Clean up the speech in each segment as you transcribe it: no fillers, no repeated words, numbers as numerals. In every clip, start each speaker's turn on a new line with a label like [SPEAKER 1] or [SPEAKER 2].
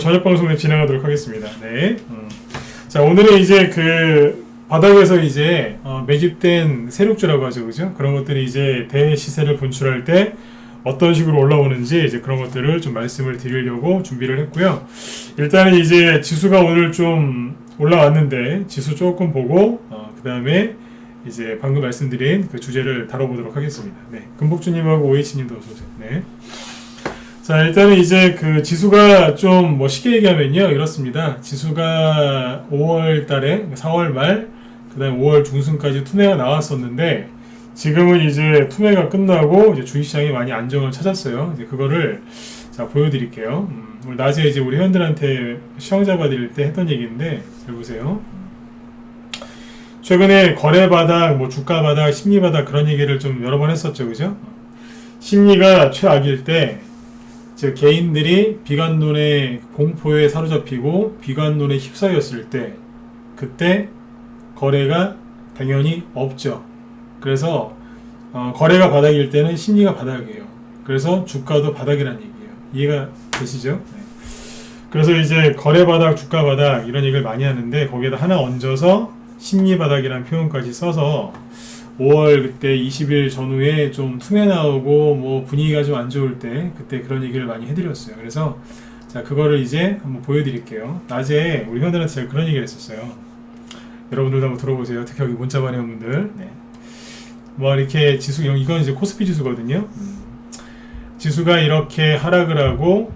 [SPEAKER 1] 저녁 방송을 진행하도록 하겠습니다. 네. 자, 오늘은 이제 그 바닥에서 이제 매집된 세력주라고 하죠, 그죠? 그런 것들이 이제 대시세를 분출할 때 어떤 식으로 올라오는지 이제 그런 것들을 좀 말씀을 드리려고 준비를 했고요. 일단은 이제 지수가 오늘 좀 올라왔는데 지수 조금 보고 그 다음에 이제 방금 말씀드린 그 주제를 다뤄보도록 하겠습니다. 네, 금복주님하고 오이치님도 어서 오세요. 네. 자, 일단은 이제 그 지수가 좀 뭐 쉽게 얘기하면요 이렇습니다. 지수가 5월 달에 4월 말 그 다음에 5월 중순까지 투매가 나왔었는데 지금은 이제 투매가 끝나고 이제 주식시장이 많이 안정을 찾았어요. 이제 그거를 자 보여드릴게요. 오늘 낮에 이제 우리 회원들한테 시황 잡아드릴 때 했던 얘기인데 잘 보세요. 최근에 거래 바닥, 뭐 주가 바닥, 심리 바닥 그런 얘기를 좀 여러 번 했었죠, 그죠? 심리가 최악일 때, 즉 개인들이 비관론의 공포에 사로잡히고 비관론에 휩싸였을 때, 그때 거래가 당연히 없죠. 그래서 거래가 바닥일 때는 심리가 바닥이에요. 그래서 주가도 바닥이라는 얘기예요. 이해가 되시죠? 네. 그래서 이제 거래 바닥, 주가 바닥 이런 얘기를 많이 하는데 거기에다 하나 얹어서 심리 바닥이라는 표현까지 써서 5월 그때 20일 전후에 좀 투매 나오고 뭐 분위기가 좀 안 좋을 때 그때 그런 얘기를 많이 해드렸어요. 그래서 자 그거를 이제 한번 보여드릴게요. 낮에 우리 회원들한테 제가 그런 얘기를 했었어요. 여러분들도 한번 들어보세요. 특히 여기 문자 반영 분들. 네. 뭐 이렇게 지수 이건 이제 코스피 지수거든요. 지수가 이렇게 하락을 하고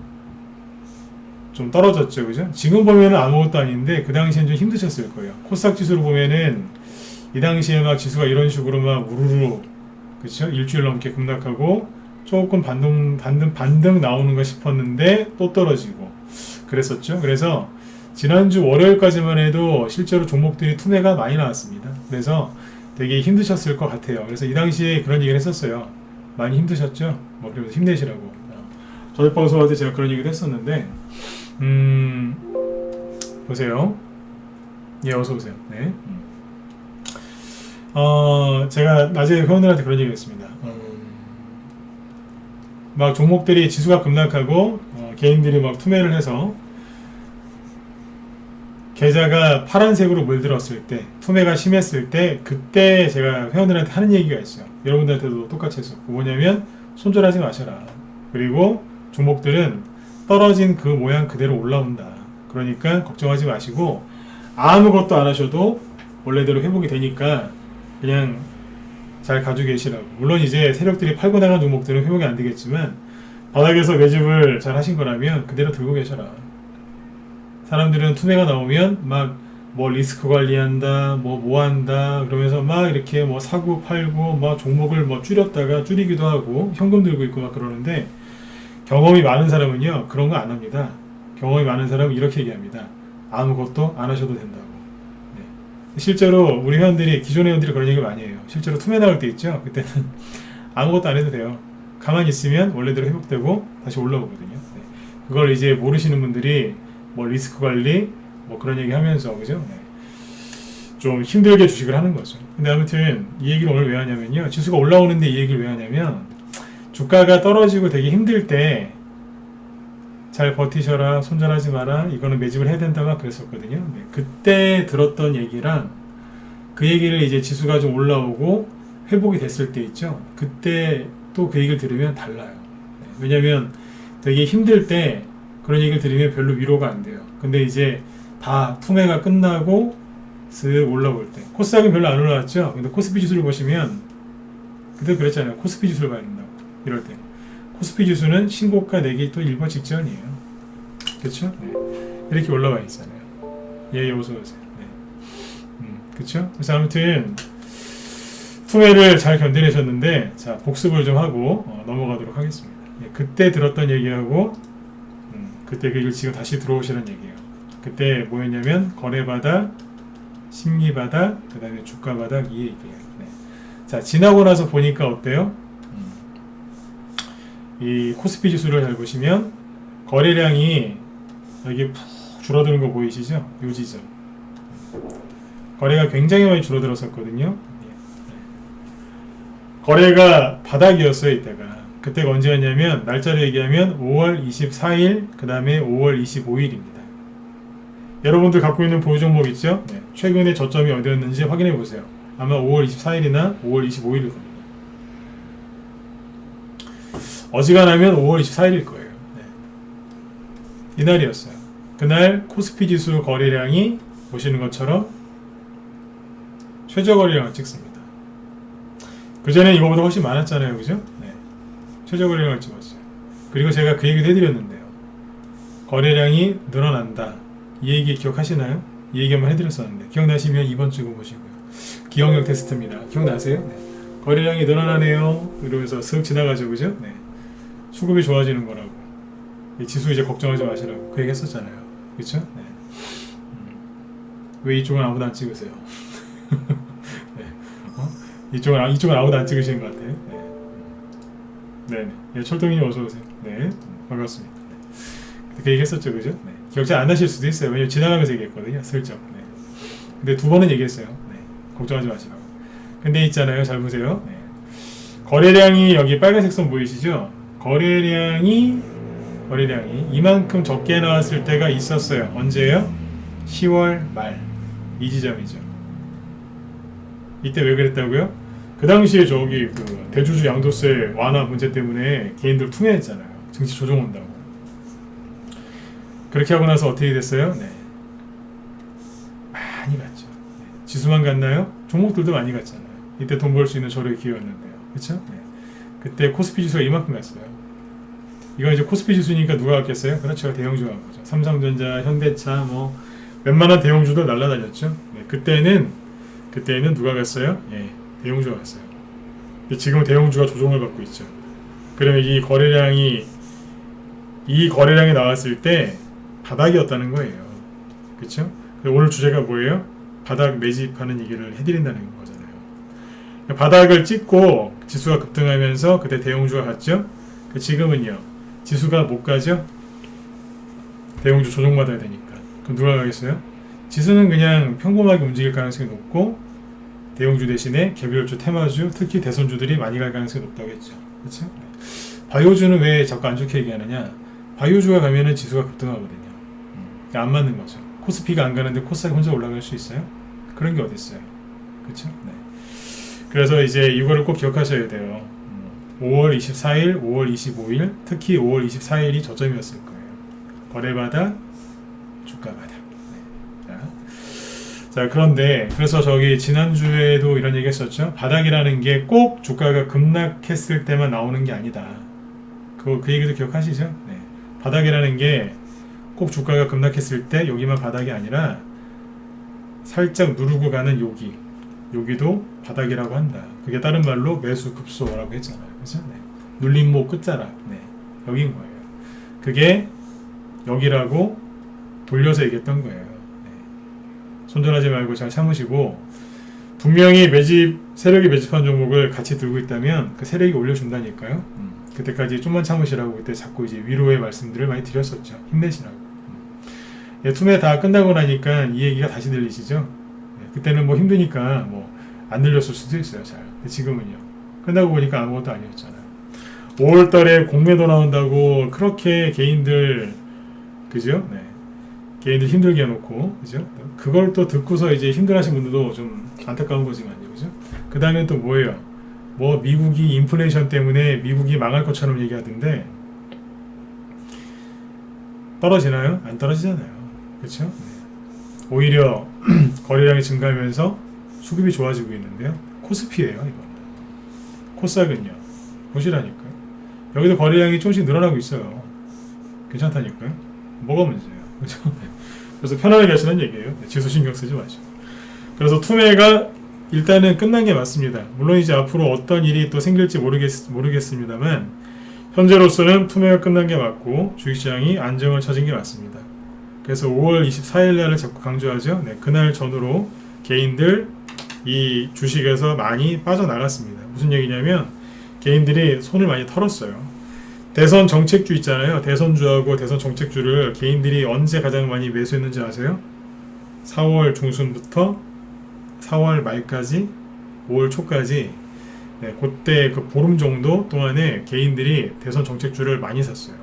[SPEAKER 1] 좀 떨어졌죠, 그죠? 지금 보면은 아무것도 아닌데 그 당시엔 좀 힘드셨을 거예요. 코스닥 지수로 보면은 이 당시에 막 지수가 이런 식으로 막 우르르, 그렇죠? 일주일 넘게 급락하고 조금 반등 나오는가 싶었는데 또 떨어지고 그랬었죠. 그래서 지난주 월요일까지만 해도 실제로 종목들이 투매가 많이 나왔습니다. 그래서 되게 힘드셨을 것 같아요. 그래서 이 당시에 그런 얘기를 했었어요. 많이 힘드셨죠? 뭐 그러면서 힘내시라고. 저녁 방송할 때 제가 그런 얘기도 했었는데 보세요. 예, 어서 오세요. 네. 제가 낮에 회원들한테 그런 얘기 했습니다. 막 종목들이 지수가 급락하고 개인들이 막 투매를 해서 계좌가 파란색으로 물들었을 때 투매가 심했을 때 그때 제가 회원들한테 하는 얘기가 있어요. 여러분들한테도 똑같이 했었고 뭐냐면 손절하지 마셔라. 그리고 종목들은 떨어진 그 모양 그대로 올라온다. 그러니까 걱정하지 마시고 아무것도 안 하셔도 원래대로 회복이 되니까 그냥 잘 가지고 계시라고. 물론 이제 세력들이 팔고 나간 종목들은 회복이 안 되겠지만 바닥에서 매집을 잘 하신 거라면 그대로 들고 계셔라. 사람들은 투매가 나오면 막 뭐 리스크 관리한다, 뭐 한다 그러면서 막 이렇게 뭐 사고 팔고 막 종목을 뭐 줄였다가 줄이기도 하고 현금 들고 있고 막 그러는데 경험이 많은 사람은요 그런 거 안 합니다. 경험이 많은 사람은 이렇게 얘기합니다. 아무것도 안 하셔도 된다고. 네. 실제로 우리 회원들이 기존 회원들이 그런 얘기를 많이 해요. 실제로 투매 나올 때 있죠. 그때는 아무것도 안 해도 돼요. 가만히 있으면 원래대로 회복되고 다시 올라오거든요. 네. 그걸 이제 모르시는 분들이 뭐 리스크 관리 뭐 그런 얘기 하면서 그죠? 네. 좀 힘들게 주식을 하는 거죠. 근데 아무튼 이 얘기를 오늘 왜 하냐면요. 지수가 올라오는데 이 얘기를 왜 하냐면 주가가 떨어지고 되게 힘들 때 잘 버티셔라, 손절하지 마라, 이거는 매집을 해야 된다고 그랬었거든요. 네. 그때 들었던 얘기랑 그 얘기를 이제 지수가 좀 올라오고 회복이 됐을 때 있죠. 그때 또 그 얘기를 들으면 달라요. 네. 왜냐면 되게 힘들 때 그런 얘기를 들으면 별로 위로가 안 돼요. 근데 이제 다 투매가 끝나고 슥 올라올 때 코스닥은 별로 안 올라왔죠. 근데 코스피 지수를 보시면 그때 그랬잖아요. 코스피 지수를 봐야 된다고. 이럴 때 코스피 지수는 신고가 내기 또 일본 직전이에요. 그렇죠? 네. 이렇게 올라와 있잖아요. 예, 어서 오세요. 네. 그렇죠? 그래서 아무튼 투매를 잘 견뎌내셨는데 자 복습을 좀 하고 넘어가도록 하겠습니다. 예, 그때 들었던 얘기하고 그때 그 얘기를 지금 다시 들어오시는 얘기예요. 그때 뭐였냐면 거래 바닥, 심리 바닥, 그 다음에 주가 바닥 이 얘기예요. 네. 자 지나고 나서 보니까 어때요? 이 코스피 지수를 잘 보시면 거래량이 여기 푹 줄어드는 거 보이시죠? 요 지점 거래가 굉장히 많이 줄어들었었거든요. 거래가 바닥이었어요 이때가. 그때가 언제였냐면 날짜를 얘기하면 5월 24일 그 다음에 5월 25일입니다. 여러분들 갖고 있는 보유 종목 있죠? 네. 최근에 저점이 어디였는지 확인해 보세요. 아마 5월 24일이나 5월 25일일 겁니다. 어지간하면 5월 24일일 거예요. 네. 이날이었어요. 그날 코스피 지수 거래량이 보시는 것처럼 최저 거래량을 찍습니다. 그전에 이거보다 훨씬 많았잖아요. 그죠? 네. 최저 거래량을 찍었어요. 그리고 제가 그 얘기도 해드렸는데요. 거래량이 늘어난다. 이 얘기 기억하시나요? 이 얘기 한번 해드렸었는데 기억나시면 이번 주 보시고요. 기억력 테스트입니다. 기억나세요? 네. 거래량이 늘어나네요. 이러면서 슥 지나가죠. 그죠? 네. 수급이 좋아지는 거라고. 지수 이제 걱정하지 마시라고 그 얘기 했었잖아요. 그쵸? 네. 왜 이쪽은 아무도 안 찍으세요? 네. 이쪽은 아무도 안 찍으시는 것 같아요. 네. 네. 철동이님 어서오세요. 네. 반갑습니다. 네. 그 얘기 했었죠. 그죠? 네. 기억 잘 안 나실 수도 있어요. 왜냐면 지나가면서 얘기했거든요. 슬쩍. 네. 근데 2번은 얘기했어요. 네. 걱정하지 마시라고. 근데 있잖아요. 잘 보세요. 네. 거래량이 여기 빨간색 선 보이시죠? 거래량이 이만큼 적게 나왔을 때가 있었어요. 언제예요? 10월 말. 이 지점이죠. 이때 왜 그랬다고요? 그 당시에 저기 그 대주주 양도세 완화 문제 때문에 개인들 투매했잖아요. 증시 조정 온다고. 그렇게 하고 나서 어떻게 됐어요? 네. 많이 갔죠. 네. 지수만 갔나요? 종목들도 많이 갔잖아요. 이때 돈 벌 수 있는 저렴 기회였는데요. 그쵸? 네. 그때 코스피 지수가 이만큼 갔어요. 이건 이제 코스피 지수니까 누가 갔겠어요? 그렇죠. 대형주가 간 거죠. 삼성전자, 현대차, 뭐 웬만한 대형주도 날라다녔죠. 네. 그때는 누가 갔어요? 예, 대형주가 갔어요. 근데 지금은 대형주가 조정을 받고 있죠. 그러면 이 거래량이 나왔을 때 바닥이었다는 거예요. 그렇죠? 오늘 주제가 뭐예요? 바닥 매집하는 얘기를 해드린다는 거잖아요. 바닥을 찍고 지수가 급등하면서 그때 대형주가 갔죠? 지금은요. 지수가 못 가죠? 대형주 조정받아야 되니까. 그럼 누가 가겠어요? 지수는 그냥 평범하게 움직일 가능성이 높고 대형주 대신에 개별주, 테마주, 특히 대선주들이 많이 갈 가능성이 높다고 했죠. 그렇죠? 바이오주는 왜 자꾸 안 좋게 얘기하느냐? 바이오주가 가면은 지수가 급등하거든요. 안 맞는 거죠. 코스피가 안 가는데 코스닥이 혼자 올라갈 수 있어요? 그런 게 어디 있어요? 그렇죠? 네. 그래서 이제 이거를 꼭 기억하셔야 돼요. 5월 24일, 5월 25일, 특히 5월 24일이 저점이었을 거예요. 거래 바닥, 주가 바닥. 네. 자, 그런데 그래서 저기 지난주에도 이런 얘기 했었죠. 바닥이라는 게 꼭 주가가 급락했을 때만 나오는 게 아니다. 그 얘기도 기억하시죠? 네. 바닥이라는 게 꼭 주가가 급락했을 때 여기만 바닥이 아니라 살짝 누르고 가는 여기도 바닥이라고 한다. 그게 다른 말로 매수 급소라고 했잖아요. 그죠? 네. 눌림목 끝자락. 네. 여긴 거예요. 그게 여기라고 돌려서 얘기했던 거예요. 네. 손절하지 말고 잘 참으시고 분명히 세력이 매집한 종목을 같이 들고 있다면 그 세력이 올려준다니까요. 그때까지 좀만 참으시라고 그때 자꾸 이제 위로의 말씀들을 많이 드렸었죠. 힘내시라고. 예, 투매 다 끝나고 나니까 이 얘기가 다시 들리시죠? 예, 그때는 뭐 힘드니까 뭐 안 들렸을 수도 있어요. 잘. 근데 지금은요. 끝나고 보니까 아무것도 아니었잖아요. 5월달에 공매도 나온다고 그렇게 개인들 그죠? 네. 개인들 힘들게 해놓고 그죠? 그걸 또 듣고서 이제 힘들어하신 분들도 좀 안타까운 거지만요. 그죠? 그 다음에 또 뭐예요? 뭐 미국이 인플레이션 때문에 미국이 망할 것처럼 얘기하던데 떨어지나요? 안 떨어지잖아요. 그렇죠? 네. 오히려 거래량이 증가하면서 수급이 좋아지고 있는데요. 코스피예요, 이거. 코스닥은요. 보시라니까요. 여기도 거래량이 조금씩 늘어나고 있어요. 괜찮다니까요. 뭐가 문제예요? 그렇죠? 그래서 편안하게 하시는 얘기예요. 지수 신경 쓰지 마시고. 그래서 투매가 일단은 끝난 게 맞습니다. 물론 이제 앞으로 어떤 일이 또 생길지 모르겠습니다만 현재로서는 투매가 끝난 게 맞고 주식시장이 안정을 찾은 게 맞습니다. 그래서 5월 24일 날을 자꾸 강조하죠. 네, 그날 전후로 개인들 이 주식에서 많이 빠져나갔습니다. 무슨 얘기냐면 개인들이 손을 많이 털었어요. 대선 정책주 있잖아요. 대선주하고 대선 정책주를 개인들이 언제 가장 많이 매수했는지 아세요? 4월 중순부터 4월 말까지 5월 초까지 네, 그때 그 보름 정도 동안에 개인들이 대선 정책주를 많이 샀어요.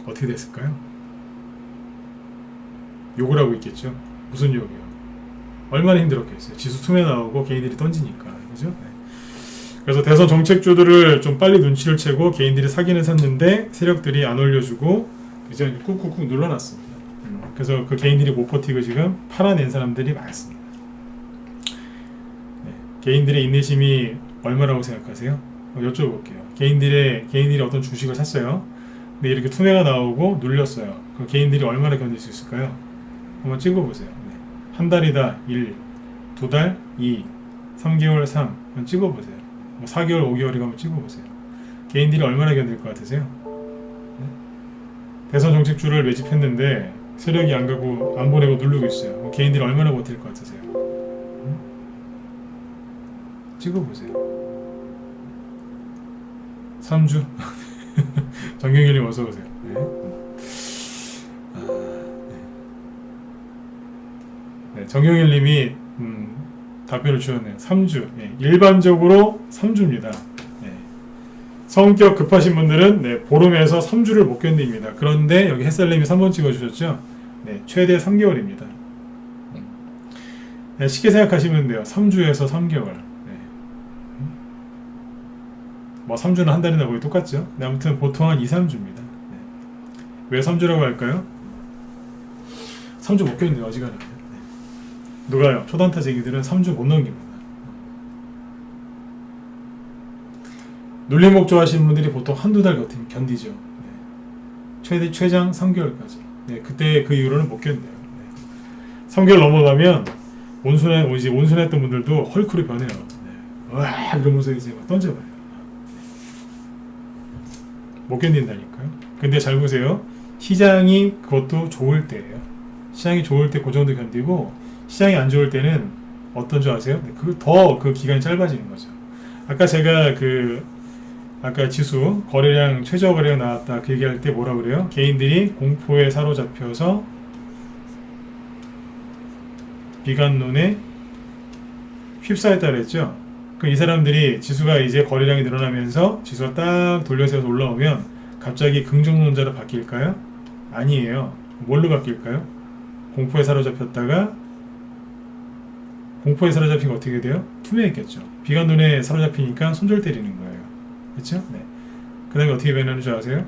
[SPEAKER 1] 어떻게 됐을까요? 욕을 하고 있겠죠. 무슨 욕이요? 얼마나 힘들었겠어요. 지수 투매 나오고 개인들이 던지니까. 그죠? 네. 그래서 대선 정책주들을 좀 빨리 눈치를 채고 개인들이 사기는 샀는데 세력들이 안 올려주고 이제 꾹꾹꾹 눌러놨습니다. 그래서 그 개인들이 못 버티고 지금 팔아낸 사람들이 많습니다. 네. 개인들의 인내심이 얼마라고 생각하세요? 여쭤볼게요. 개인들이 어떤 주식을 샀어요. 근데 이렇게 투매가 나오고 눌렸어요. 그 개인들이 얼마나 견딜 수 있을까요? 한번 찍어보세요. 네. 한 달이다 1, 두 달 2, 3개월 3 한번 찍어보세요. 4개월 5개월이고 한번 찍어보세요. 개인들이 얼마나 견딜 것 같으세요? 네? 대선 정책주를 매집했는데 세력이 안 가고 안 보내고 누르고 있어요. 개인들이 얼마나 버틸 것 같으세요? 찍어보세요. 3주? 정경일님 어서오세요. 네. 네, 정경일님이 답변을 주셨네요. 3주. 네, 일반적으로 3주입니다. 네. 성격 급하신 분들은 네, 보름에서 3주를 못 견딥니다. 그런데 여기 햇살님이 3번 찍어주셨죠? 네, 최대 3개월입니다. 네, 쉽게 생각하시면 돼요. 3주에서 3개월. 네. 뭐 3주는 한 달이나 거의 똑같죠? 네, 아무튼 보통 한 2, 3주입니다. 네. 왜 3주라고 할까요? 3주 못 견뎌요. 어지간하면. 네. 누가요? 초단타쟁이들은 3주 못 넘깁니다. 눌림목 좋아하시는 분들이 보통 한두 달 견디죠. 네. 최장 3개월까지. 네, 그때 그 이후로는 못 견뎌요. 네. 3개월 넘어가면 온순했던 분들도 헐크로 변해요. 네. 와 이러면서 이제 막 던져봐요. 못 견딘다니까요. 근데 잘 보세요. 시장이 그것도 좋을 때예요. 시장이 좋을 때 그 정도 견디고 시장이 안 좋을 때는 어떤 줄 아세요? 네, 그 기간이 짧아지는 거죠. 아까 제가 아까 지수 거래량 최저 거래량 나왔다 그 얘기할 때 뭐라 그래요? 개인들이 공포에 사로잡혀서 비관론에 휩싸였다 그랬죠. 그럼 이 사람들이 지수가 이제 거래량이 늘어나면서 지수가 딱 돌려세워서 올라오면 갑자기 긍정론자로 바뀔까요? 아니에요. 뭘로 바뀔까요? 공포에 사로잡혔다가 공포에 사로잡히면 어떻게 돼요? 투매했겠죠. 비관론에 사로잡히니까 손절 때리는 거예요. 그렇죠? 네. 그 다음에 어떻게 변하는 줄 아세요?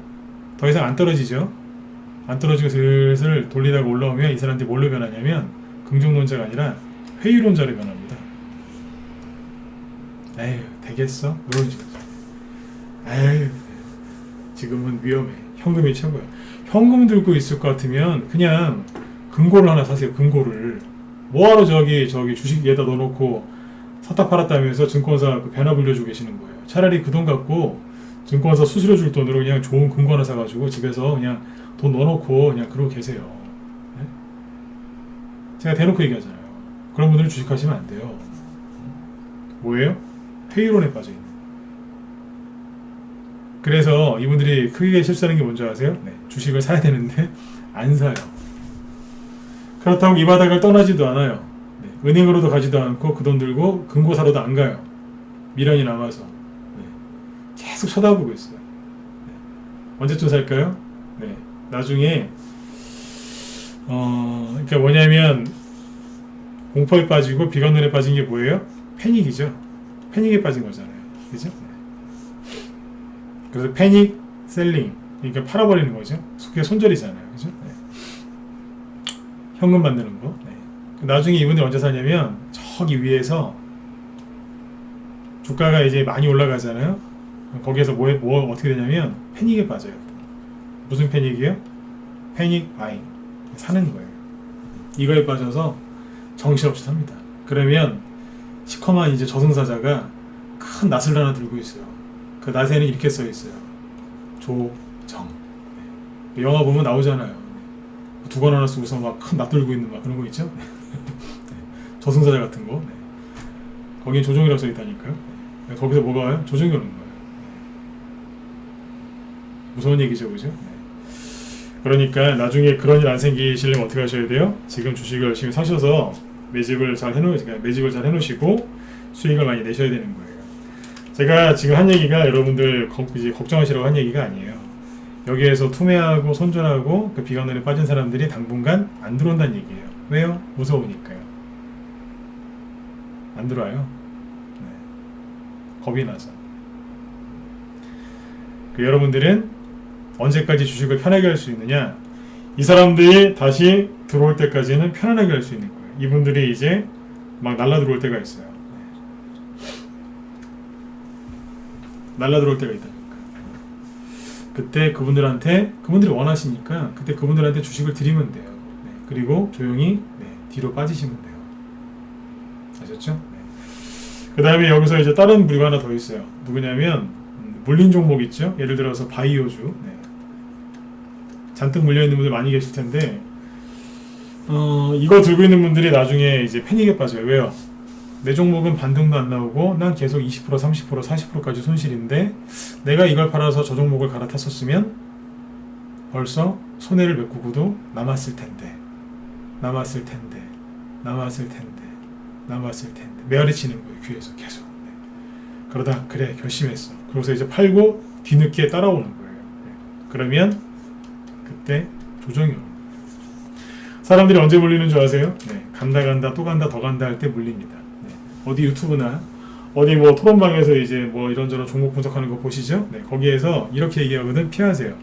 [SPEAKER 1] 더 이상 안 떨어지죠. 안 떨어지고 슬슬 돌리다가 올라오면 이 사람들이 뭘로 변하냐면 긍정론자가 아니라 회의론자로 변합니다. 에휴 되겠어? 이런 식으로. 에휴 지금은 위험해. 현금이 최고야. 현금 들고 있을 것 같으면 그냥 금고를 하나 사세요. 금고를. 뭐하러 저기 주식에다 넣어놓고 샀다 팔았다 하면서 증권사 변화 불려주고 계시는 거예요. 차라리 그 돈 갖고 증권사 수수료 줄 돈으로 그냥 좋은 금고 하나 사가지고 집에서 그냥 돈 넣어놓고 그냥 그러고 계세요. 네? 제가 대놓고 얘기하잖아요. 그런 분들은 주식하시면 안 돼요. 뭐예요? 회의론에 빠져있는. 그래서 이분들이 크게 실수하는 게 뭔지 아세요? 네, 주식을 사야 되는데 안 사요. 그렇다고 이 바닥을 떠나지도 않아요. 네, 은행으로도 가지도 않고 그 돈 들고 금고 사러도 안 가요. 미련이 남아서. 네, 계속 쳐다보고 있어요. 네, 언제쯤 살까요? 네, 나중에 그러니까 뭐냐면 공포에 빠지고 비관론에 빠진 게 뭐예요? 패닉이죠. 패닉에 빠진 거잖아요. 그죠? 네. 그래서 패닉 셀링, 그러니까 팔아버리는 거죠. 그게 손절이잖아요. 그죠? 네. 현금 만드는 거. 네. 나중에 이분들이 언제 사냐면 저기 위에서 주가가 이제 많이 올라가잖아요. 거기에서 뭐 어떻게 되냐면 패닉에 빠져요. 무슨 패닉이에요? 패닉 바잉. 사는 거예요. 이거에 빠져서 정신없이 삽니다. 그러면 시커먼 이제 저승사자가 큰 낫을 하나 들고 있어요. 그 낫에는 이렇게 써 있어요. 조정. 네. 영화 보면 나오잖아요. 두건 하나 쓰고서 막 큰 낫 들고 있는 막 그런 거 있죠? 네. 저승사자 같은 거. 네. 거기에 조정이라고 써 있다니까요. 네. 거기서 뭐가 와요? 조정이 오는 거예요. 무서운 얘기죠, 그죠? 네. 그러니까 나중에 그런 일 안 생기시려면 어떻게 하셔야 돼요? 지금 주식을 열심히 사셔서 매집을 잘 해놓으시고 수익을 많이 내셔야 되는 거예요. 제가 지금 한 얘기가 여러분들 이제 걱정하시라고 한 얘기가 아니에요. 여기에서 투매하고 손절하고 그 비관론에 빠진 사람들이 당분간 안 들어온다는 얘기예요. 왜요? 무서우니까요. 안 들어와요. 네. 겁이 나서. 여러분들은 언제까지 주식을 편하게 할 수 있느냐? 이 사람들이 다시 들어올 때까지는 편안하게 할 수 있는 거예요. 이분들이 이제 막 날라 들어올 때가 있어요. 날라 들어올 때가 있다니까. 그때 그분들이 원하시니까 그때 그분들한테 주식을 드리면 돼요. 네. 그리고 조용히 뒤로 빠지시면 돼요. 아셨죠? 네. 그 다음에 여기서 이제 다른 부류가 하나 더 있어요. 누구냐면 물린 종목 있죠? 예를 들어서 바이오주. 네. 잔뜩 물려있는 분들 많이 계실 텐데 이거 들고 있는 분들이 나중에 이제 패닉에 빠져요. 왜요? 내 종목은 반등도 안 나오고 난 계속 20%, 30%, 40%까지 손실인데 내가 이걸 팔아서 저 종목을 갈아탔었으면 벌써 손해를 메꾸고도 남았을 텐데 메아리 치는 거예요. 귀에서 계속. 네. 그러다 그래 결심했어. 그래서 이제 팔고 뒤늦게 따라오는 거예요. 네. 그러면 그때 조정이 옵니다. 사람들이 언제 물리는 줄 아세요? 네. 간다 또 간다 더 간다 할 때 물립니다. 네. 어디 유튜브나 어디 뭐 토론방에서 이제 뭐 이런저런 종목 분석하는 거 보시죠? 네. 거기에서 이렇게 얘기하거든. 피하세요.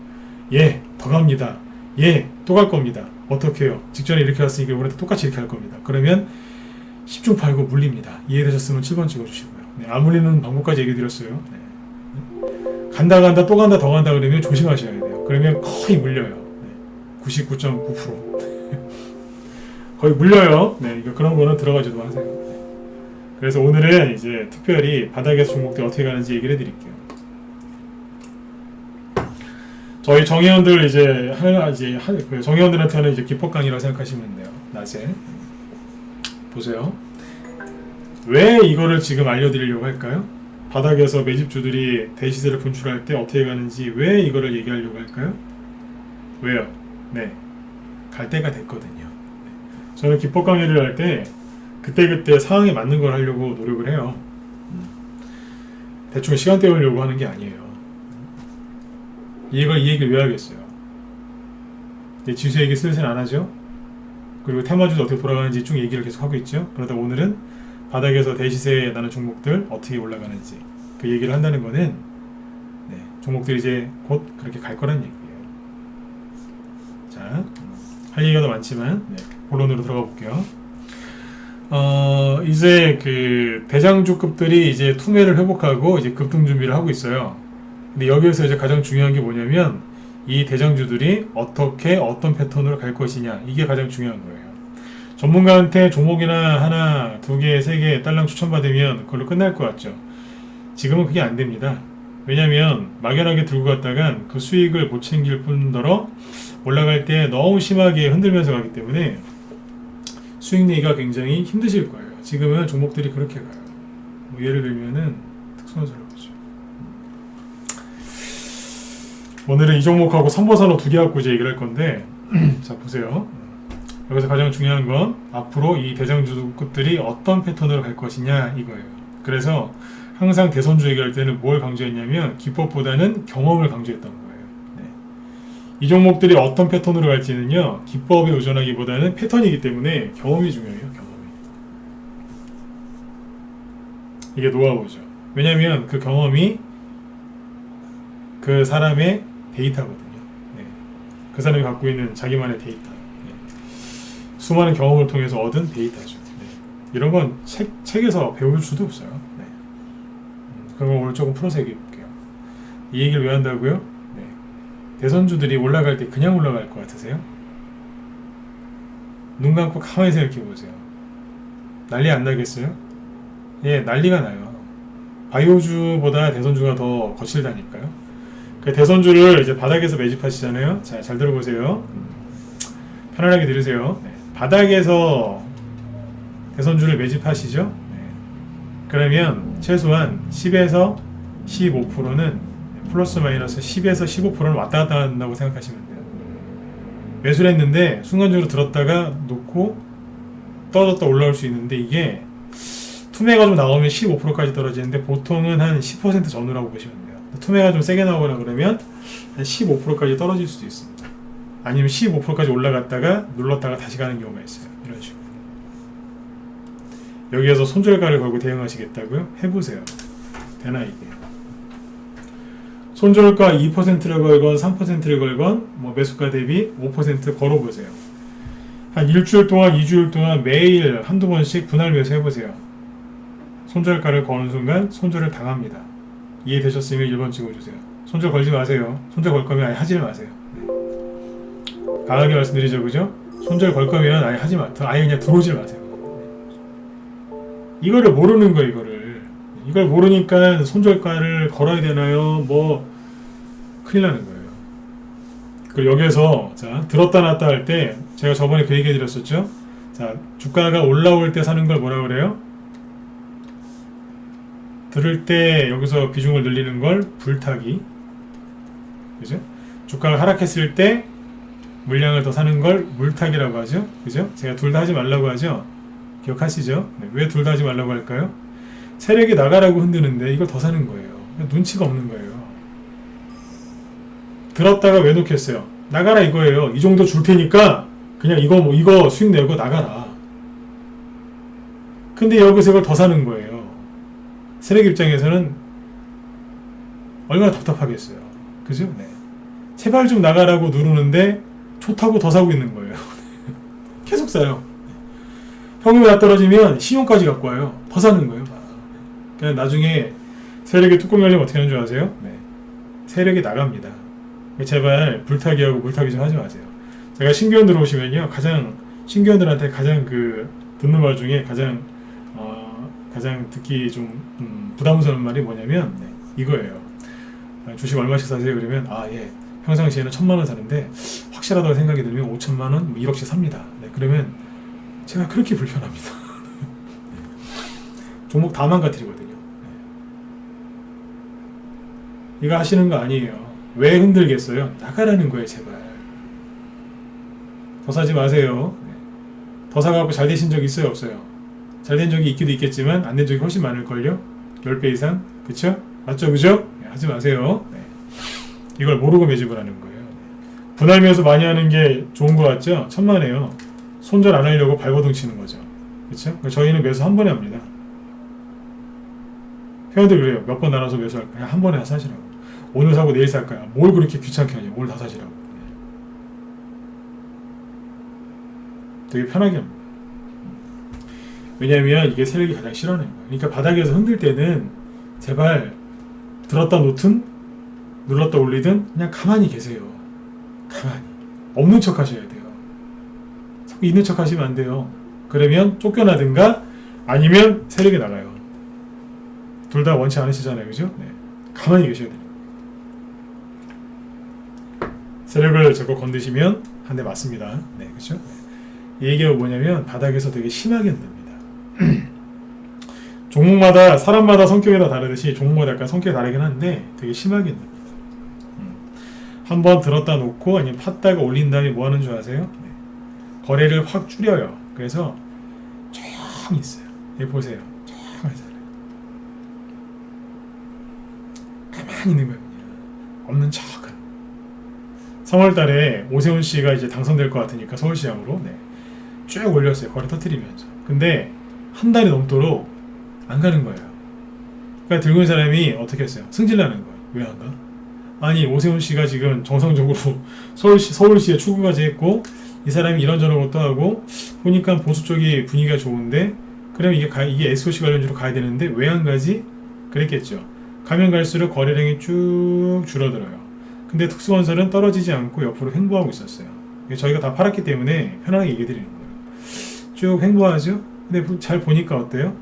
[SPEAKER 1] 예, 더 갑니다. 예, 또 갈 겁니다. 어떻게 해요? 직전에 이렇게 왔으니까 이번에도 똑같이 이렇게 할 겁니다. 그러면 10중 팔고 물립니다. 이해되셨으면 7번 찍어주시고요. 네. 안 물리는 방법까지 얘기 드렸어요. 네. 간다 또 간다 더 간다 그러면 조심하셔야 돼요. 그러면 거의 물려요. 네. 99.9% 거의 물려요. 네, 그런 거는 들어가지도 마세요. 네. 그래서 오늘은 이제 특별히 바닥에서 종목들이 어떻게 가는지 얘기를 해드릴게요. 저희 정회원들 그 정회원들한테는 이제 기법 강의라고 생각하시면 돼요. 낮에 보세요. 왜 이거를 지금 알려드리려고 할까요? 바닥에서 매집주들이 대시세를 분출할 때 어떻게 가는지 왜 이거를 얘기하려고 할까요? 왜요? 네, 갈 때가 됐거든요. 저는 기법 강의를 할 때 그때그때 상황에 맞는 걸 하려고 노력을 해요. 대충 시간 때우려고 하는 게 아니에요. 이 얘기를 왜 하겠어요? 지수 얘기 슬슬 안 하죠? 그리고 테마주도 어떻게 돌아가는지 쭉 얘기를 계속 하고 있죠? 그러다 오늘은 바닥에서 대시세에 나는 종목들 어떻게 올라가는지 그 얘기를 한다는 거는 종목들이 이제 곧 그렇게 갈 거라는 얘기예요. 자, 할 얘기가 더 많지만 본론으로 들어가 볼게요. 이제 그 대장주급들이 이제 투매를 회복하고 이제 급등 준비를 하고 있어요. 근데 여기에서 이제 가장 중요한 게 뭐냐면 이 대장주들이 어떤 패턴으로 갈 것이냐, 이게 가장 중요한 거예요. 전문가한테 종목이나 하나, 두 개, 세 개 딸랑 추천받으면 그걸로 끝날 것 같죠. 지금은 그게 안 됩니다. 왜냐면 막연하게 들고 갔다간 그 수익을 못 챙길 뿐더러 올라갈 때 너무 심하게 흔들면서 가기 때문에 수익 내기가 굉장히 힘드실 거예요. 지금은 종목들이 그렇게 가요. 뭐 예를 들면은 특수화를 보죠. 오늘은 이 종목하고 삼보산업 두 개 갖고 이제 얘기를 할 건데 자 보세요. 여기서 가장 중요한 건 앞으로 이 대장주급들이 어떤 패턴으로 갈 것이냐 이거예요. 그래서 항상 대선주 얘기할 때는 뭘 강조했냐면 기법보다는 경험을 강조했던 거예요. 이 종목들이 어떤 패턴으로 갈지는요, 기법에 의존하기보다는 패턴이기 때문에 경험이 중요해요. 경험이. 이게 노하우죠. 왜냐하면 그 경험이 그 사람의 데이터거든요. 그 사람이 갖고 있는 자기만의 데이터. 수많은 경험을 통해서 얻은 데이터죠. 이런 건 책에서 배울 수도 없어요. 그런 걸 오늘 조금 풀어서 얘기해 볼게요. 이 얘기를 왜 한다고요? 대선주들이 올라갈 때 그냥 올라갈 것 같으세요? 눈 감고 가만히 생각해 보세요. 난리 안 나겠어요? 예, 난리가 나요. 바이오주보다 대선주가 더 거칠다니까요. 그 대선주를 이제 바닥에서 매집하시잖아요. 자, 잘 들어보세요. 편안하게 들으세요. 바닥에서 대선주를 매집하시죠? 그러면 최소한 10에서 15%는 플러스 마이너스 10에서 15%는 왔다 갔다 한다고 생각하시면 돼요. 매수를 했는데 순간적으로 들었다가 놓고 떨어졌다 올라올 수 있는데 이게 투매가 좀 나오면 15%까지 떨어지는데 보통은 한 10% 전후라고 보시면 돼요. 투매가 좀 세게 나오거나 그러면 한 15%까지 떨어질 수도 있습니다. 아니면 15%까지 올라갔다가 눌렀다가 다시 가는 경우가 있어요. 이런 식으로. 여기에서 손절가를 걸고 대응하시겠다고요? 해보세요. 되나 이게? 손절가 2%를 걸건 3%를 걸건 뭐 매수가 대비 5% 걸어보세요. 한 일주일 동안 2주일 동안 매일 한두 번씩 분할 매수 해보세요. 손절가를 거는 순간 손절을 당합니다. 이해되셨으면 1번 찍어주세요. 손절 걸지 마세요. 손절 걸 거면 아예 하지 마세요. 네. 강하게 말씀드리죠, 그죠? 손절 걸 거면 아예 하지 마. 아예 그냥 들어오지 마세요. 이거를 모르는 거예요, 이거를. 이걸 모르니까 손절가를 걸어야 되나요? 뭐 큰일 나는 거예요. 그리고 여기에서 자 들었다 놨다 할 때 제가 저번에 그 얘기 해드렸었죠. 자 주가가 올라올 때 사는 걸 뭐라 그래요? 들을 때 여기서 비중을 늘리는 걸 불타기, 그죠? 주가가 하락했을 때 물량을 더 사는 걸 물타기라고 하죠, 그죠? 제가 둘 다 하지 말라고 하죠. 기억하시죠? 네, 왜 둘 다 하지 말라고 할까요? 세력이 나가라고 흔드는데 이걸 더 사는 거예요. 눈치가 없는 거예요. 들었다가 왜 놓겠어요? 나가라 이거예요. 이 정도 줄 테니까 그냥 이거 수익 내고 나가라. 근데 여기서 이걸 더 사는 거예요. 세력 입장에서는 얼마나 답답하겠어요. 그죠? 네. 제발 좀 나가라고 누르는데 좋다고 더 사고 있는 거예요. 계속 사요. 평균이 다 떨어지면 신용까지 갖고 와요. 더 사는 거예요. 그냥 나중에 세력이 뚜껑 열리면 어떻게 하는 줄 아세요? 네. 세력이 나갑니다. 제발 불타기하고 물타기 좀 하지 마세요. 제가 신규원 들어오시면요, 신규원들한테 가장 듣는 말 중에 가장 듣기 좀 부담스러운 말이 뭐냐면 이거예요. 주식 얼마씩 사세요? 그러면 예, 평상시에는 1,000만원 사는데 확실하다고 생각이 들면 5천만원, 1억씩 삽니다. 네, 그러면 제가 그렇게 불편합니다. 종목 다 망가뜨리거든요. 이거 하시는 거 아니에요. 왜 흔들겠어요? 나가라는 거예요, 제발. 더 사지 마세요. 더 사갖고 잘 되신 적 있어요, 없어요? 잘 된 적이 있기도 있겠지만 안 된 적이 훨씬 많을걸요? 10배 이상? 그쵸? 맞죠, 그죠? 네, 하지 마세요. 네. 이걸 모르고 매집을 하는 거예요. 분할 매수 많이 하는 게 좋은 거 같죠? 천만에요. 손절 안 하려고 발버둥 치는 거죠. 그쵸? 저희는 매수 한 번에 합니다. 회원들 그래요. 몇 번 나눠서 매수할까요? 그냥 한 번에 사시라고. 오늘 사고 내일 살까요? 뭘 그렇게 귀찮게 하냐? 오늘 다 사시라고. 되게 편하게 합니다. 왜냐면 이게 세력이 가장 싫어하는 거예요. 그러니까 바닥에서 흔들 때는 제발 들었다 놓든 눌렀다 올리든 그냥 가만히 계세요. 가만히. 없는 척 하셔야 돼요. 자꾸 있는 척 하시면 안 돼요. 그러면 쫓겨나든가 아니면 세력이 나가요. 둘 다 원치 않으시잖아요. 그죠? 네. 가만히 계셔야 돼요. 세력을 자꾸 건드시면 한 대 맞습니다. 네, 그렇죠? 이 얘기가 뭐냐면 바닥에서 되게 심하게 흔듭니다. 종목마다 사람마다 성격이 다 다르듯이 종목마다 약간 성격이 다르긴 한데 되게 심하게 흔듭니다. 한번 들었다 놓고 아니면 팠다가 올린 다음에 뭐 하는 줄 아세요? 네. 거래를 확 줄여요. 그래서 조용히 있어요. 여기 보세요. 조용히 있어요. 가만히 있는 거예요. 없는 척은. 3월달에 오세훈 씨가 이제 당선될 것 같으니까 서울시장으로 쭉 올렸어요. 거래 터트리면서. 근데 한 달이 넘도록 안 가는 거예요. 그러니까 들고 있는 사람이 어떻게 했어요? 승질나는 거예요. 왜 안 가? 아니 오세훈 씨가 지금 정상적으로 서울시에 출구까지 했고 이 사람이 이런저런 것도 하고 보니까 보수 쪽이 분위기가 좋은데 그럼 이게 SOC 관련주로 가야 되는데 왜 안 가지? 그랬겠죠. 가면 갈수록 거래량이 쭉 줄어들어요. 근데 특수건설은 떨어지지 않고 옆으로 횡보하고 있었어요. 저희가 다 팔았기 때문에 편안하게 얘기 드리는 거예요. 쭉 횡보하죠? 근데 잘 보니까 어때요?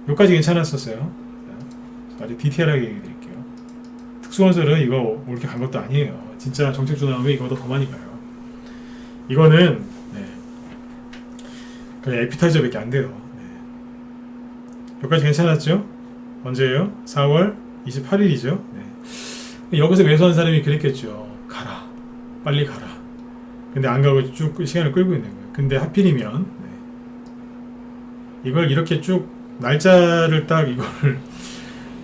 [SPEAKER 1] 여기까지 괜찮았었어요. 아주 디테일하게 얘기 드릴게요. 특수건설은 이거 뭐 이렇게 간 것도 아니에요. 진짜 정책주 나오면 이거보다 더 많이 가요. 이거는 그냥 에피타이저밖에 안 돼요. 여기까지 괜찮았죠? 언제예요? 4월 28일이죠. 여기서 매수한 사람이 그랬겠죠. 가라. 빨리 가라. 근데 안 가고 쭉 시간을 끌고 있는 거예요. 근데 하필이면 이걸 이렇게 쭉 날짜를 딱 이거를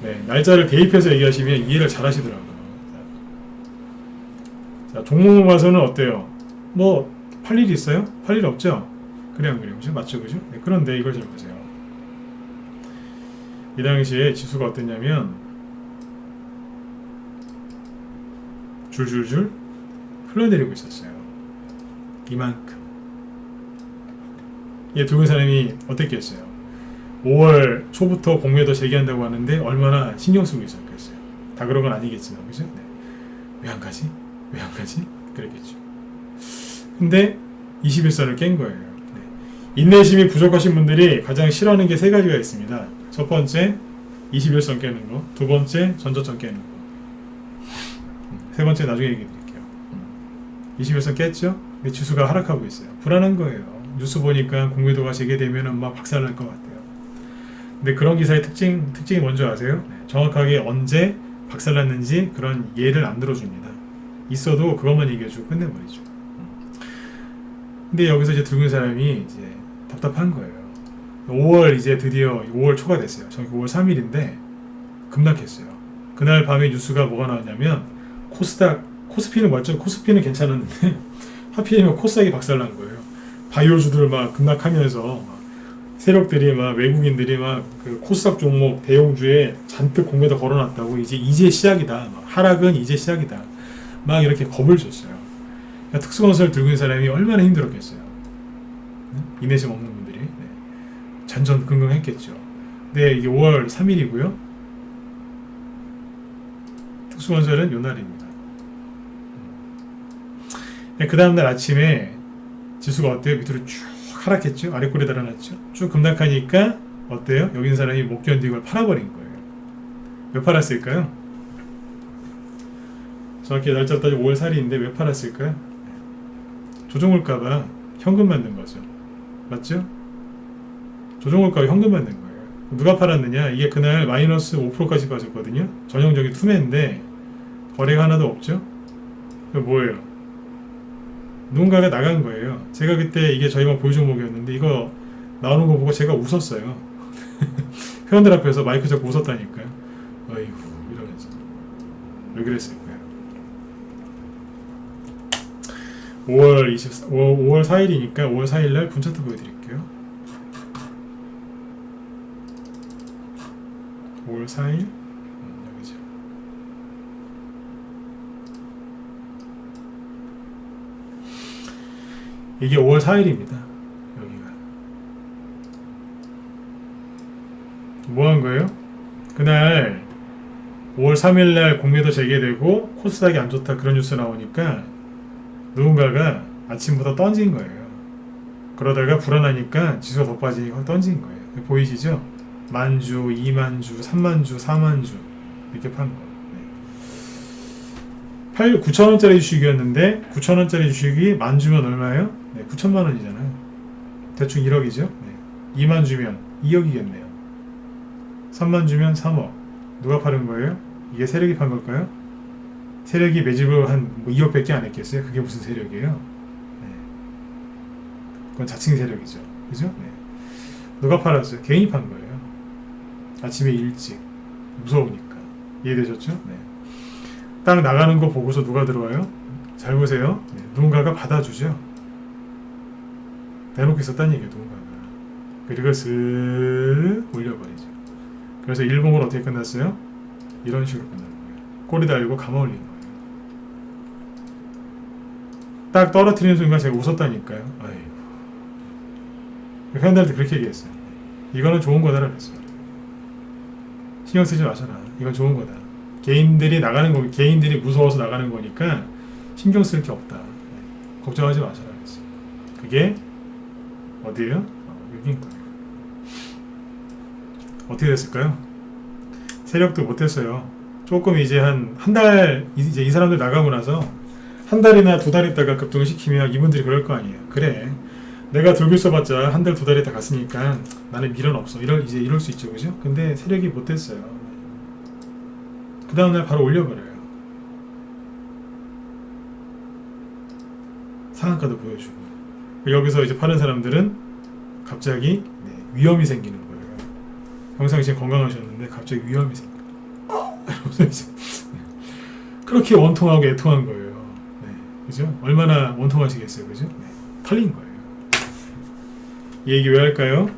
[SPEAKER 1] 네, 날짜를 대입해서 얘기하시면 이해를 잘 하시더라고요. 자, 종목을 봐서는 어때요? 뭐 팔 일이 있어요? 팔 일 없죠? 그래 안 그래요? 그죠? 맞죠? 그죠? 네, 그런데 이걸 잘 보세요. 이 당시에 지수가 어땠냐면 줄줄줄 흘러내리고 있었어요. 이만큼. 얘 두 사람이 어땠겠어요? 5월 초부터 공매도 재개한다고 하는데 얼마나 신경 쓰고 있었겠어요. 다 그런 건 아니겠지만, 그죠? 네. 왜 안 가지? 왜 안 가지? 그랬겠죠. 근데 21선을 깬 거예요. 네. 인내심이 부족하신 분들이 가장 싫어하는 게 세 가지가 있습니다. 첫 번째, 21선 깨는 거. 두 번째, 전저점 깨는 거. 세 번째 나중에 얘기해 드릴게요. 21선 깼죠? 근데 지수가 하락하고 있어요. 불안한 거예요. 뉴스 보니까 공매도가 재개되면 막 박살날 것 같아요. 근데 그런 기사의 특징이 뭔지 아세요? 정확하게 언제 박살났는지 그런 예를 안 들어줍니다. 있어도 그것만 얘기해주고 끝내버리죠. 근데 여기서 이제 들고 있는 사람이 이제 답답한 거예요. 5월 이제 드디어 5월 초가 됐어요. 정확히 5월 3일인데 급락했어요. 그날 밤에 뉴스가 뭐가 나왔냐면 코스피는 맞죠? 코스피는 괜찮았는데 하필이면 코스닥이 박살난 거예요. 바이오주들 막 급락하면서 세력들이 막 외국인들이 막 그 코스닥 종목 대형주에 잔뜩 공매도 걸어놨다고 이제 시작이다. 하락은 이제 시작이다. 막 이렇게 겁을 줬어요. 그러니까 특수건설 들고 있는 사람이 얼마나 힘들었겠어요. 인내심 없는 분들이 전전긍긍했겠죠. 근데 이게 5월 3일이고요. 특수건설은 요 날입니다. 그 다음날 아침에 지수가 어때요? 밑으로 쭉 하락했죠? 아래 꼴에 달아났죠? 쭉 급락하니까 어때요? 여기 있는 사람이 못 견디고 이걸 팔아버린 거예요. 왜 팔았을까요? 정확히 날짜 따지면 5월 4일인데 왜 팔았을까요? 조정올까봐 현금 만든 거죠. 맞죠? 조정올까봐 현금 만든 거예요. 누가 팔았느냐? 이게 그날 마이너스 5%까지 빠졌거든요. 전형적인 투매인데 거래가 하나도 없죠? 뭐예요? 누군가가 나간 거예요. 제가 그때 이게 저희만 보유 종목이었는데 이거 나오는 거 보고 제가 웃었어요. 회원들 앞에서 마이크 잡고 웃었다니까요. 어이구 이러면서 왜 그랬을까요? 5월 4일이니까 5월 4일날 분차트 보여드릴게요. 5월 4일 여기죠. 이게 5월 4일입니다. 여기가 뭐 한 거예요? 그날 5월 3일날 공매도 재개되고 코스닥이 안 좋다 그런 뉴스 나오니까 누군가가 아침부터 던진 거예요. 그러다가 불안하니까 지수가 더 빠지니까 던진 거예요. 보이시죠? 만주, 2만주, 3만주, 4만주 이렇게 판 거예요. 9,000원짜리 주식이었는데 9,000원짜리 주식이 만 주면 얼마예요? 네, 9천만 원이잖아요. 대충 1억이죠. 네. 2만 주면 2억이겠네요. 3만 주면 3억. 누가 파는 거예요? 이게 세력이 판 걸까요? 세력이 매집을 한 2억밖에 안 했겠어요? 그게 무슨 세력이에요? 네. 그건 자칭 세력이죠. 그죠? 네. 누가 팔았어요? 개인이 판 거예요. 아침에 일찍. 무서우니까. 이해되셨죠? 네. 딱 나가는 거 보고서 누가 들어와요? 잘 보세요. 네. 누군가가 받아주죠. 대놓고 있었다는 얘기예요. 누군가가. 그리고 쓱 올려버리죠. 그래서 일봉은 어떻게 끝났어요? 이런 식으로 끝나는 거예요. 꼬리 달고 감아 올리는 거예요. 딱 떨어뜨리는 순간 제가 웃었다니까요. 아이고. 회원들한테 그렇게 얘기했어요. 이거는 좋은 거다라고 그랬어요. 신경 쓰지 마셔라. 이건 좋은 거다. 개인들이 나가는 거, 개인들이 무서워서 나가는 거니까 신경 쓸 게 없다. 걱정하지 마셔라 그랬어요. 그게 어디예요? 여기인 거예요. 어떻게 됐을까요? 세력도 못했어요. 조금 이제 한 달, 이제 이 사람들 나가고 나서 한 달이나 두 달 있다가 급등시키면 이분들이 그럴 거 아니에요. 그래. 내가 들고 있어봤자 한 달, 두 달 있다 갔으니까 나는 미련 없어. 이럴 수 있죠. 그죠? 근데 세력이 못됐어요. 그 다음날 바로 올려버려요. 상한가도 보여주고. 여기서 이제 파는 사람들은 갑자기 위험이 생기는 거예요. 평상시에 건강하셨는데 갑자기 위험이 생겨. 이러면서 이제 그렇게 원통하고 애통한 거예요. 네, 그죠? 얼마나 원통하시겠어요, 그죠? 네, 털린 거예요. 이 얘기 왜 할까요?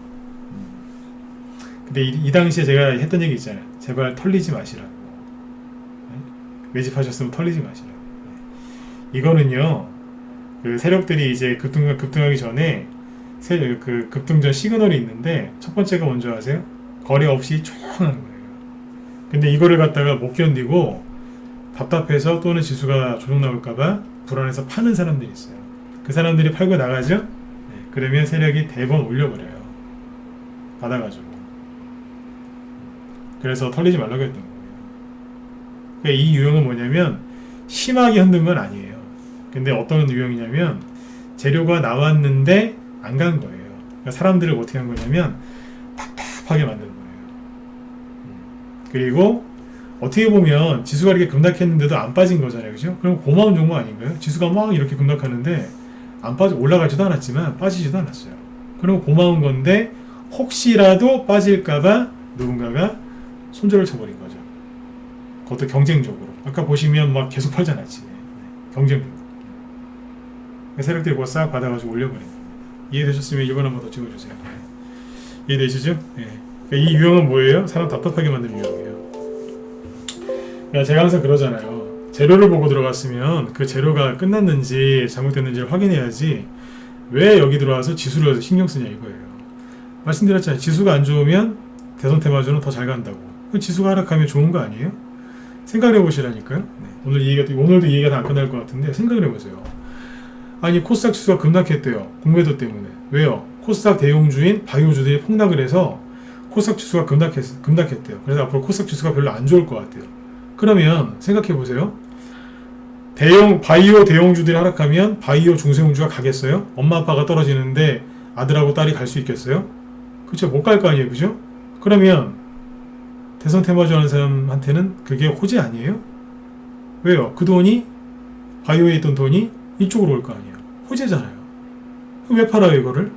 [SPEAKER 1] 근데 이 당시에 제가 했던 얘기 있잖아요. 제발 털리지 마시라고. 네? 매집하셨으면 털리지 마시라고. 네. 이거는요, 그 세력들이 이제 급등하기 전에 그 급등전 시그널이 있는데 첫 번째가 뭔지 아세요? 거래 없이 조용한 거예요. 근데 이거를 갖다가 못 견디고 답답해서 또는 지수가 조정 나올까봐 불안해서 파는 사람들이 있어요. 그 사람들이 팔고 나가죠? 네, 그러면 세력이 대번 올려버려요. 받아가지고. 그래서 털리지 말라고 했던 거예요. 그러니까 이 유형은 뭐냐면 심하게 흔든 건 아니에요. 근데 어떤 유형이냐면 재료가 나왔는데 안 간 거예요. 그러니까 사람들을 어떻게 한 거냐면 답답하게 만든 거예요. 그리고 어떻게 보면 지수가 이렇게 급락했는데도 안 빠진 거잖아요, 그죠? 그럼 고마운 종목 아닌가요? 지수가 막 이렇게 급락하는데 안 빠져 올라가지도 않았지만 빠지지도 않았어요. 그럼 고마운 건데 혹시라도 빠질까봐 누군가가 손절을 쳐버린 거죠. 그것도 경쟁적으로. 아까 보시면 막 계속 팔잖아요, 지금. 경쟁적으로. 세력들이 그거 싹 받아가지고 올려버린 거예요. 이해되셨으면 1번 한번 더 찍어주세요. 이해되시죠? 네. 그러니까 이 유형은 뭐예요? 사람 답답하게 만드는 유형이에요. 그러니까 제가 항상 그러잖아요. 재료를 보고 들어갔으면 그 재료가 끝났는지 잘못됐는지를 확인해야지 왜 여기 들어와서 지수를 신경 쓰냐 이거예요. 말씀드렸잖아요. 지수가 안 좋으면 대선 테마주는 더 잘 간다고. 지수가 하락하면 좋은 거 아니에요? 생각을 해보시라니까요. 네. 오늘도 이 얘기가 다 안 끝날 것 같은데 생각을 해보세요. 아니 코스닥 지수가 급락했대요. 공매도 때문에. 왜요? 코스닥 대용주인 바이오주들이 폭락을 해서 코스닥 지수가 급락했대요. 그래서 앞으로 코스닥 지수가 별로 안 좋을 것 같아요. 그러면 생각해보세요. 바이오 대용주들이 하락하면 바이오 중소형주가 가겠어요? 엄마 아빠가 떨어지는데 아들하고 딸이 갈 수 있겠어요? 그쵸? 못 갈 거 아니에요, 그죠? 그러면 대선 테마주 하는 사람한테는 그게 호재 아니에요? 왜요? 그 돈이 바이오에 있던 돈이 이쪽으로 올 거 아니에요. 호재잖아요. 왜 팔아요 이거를?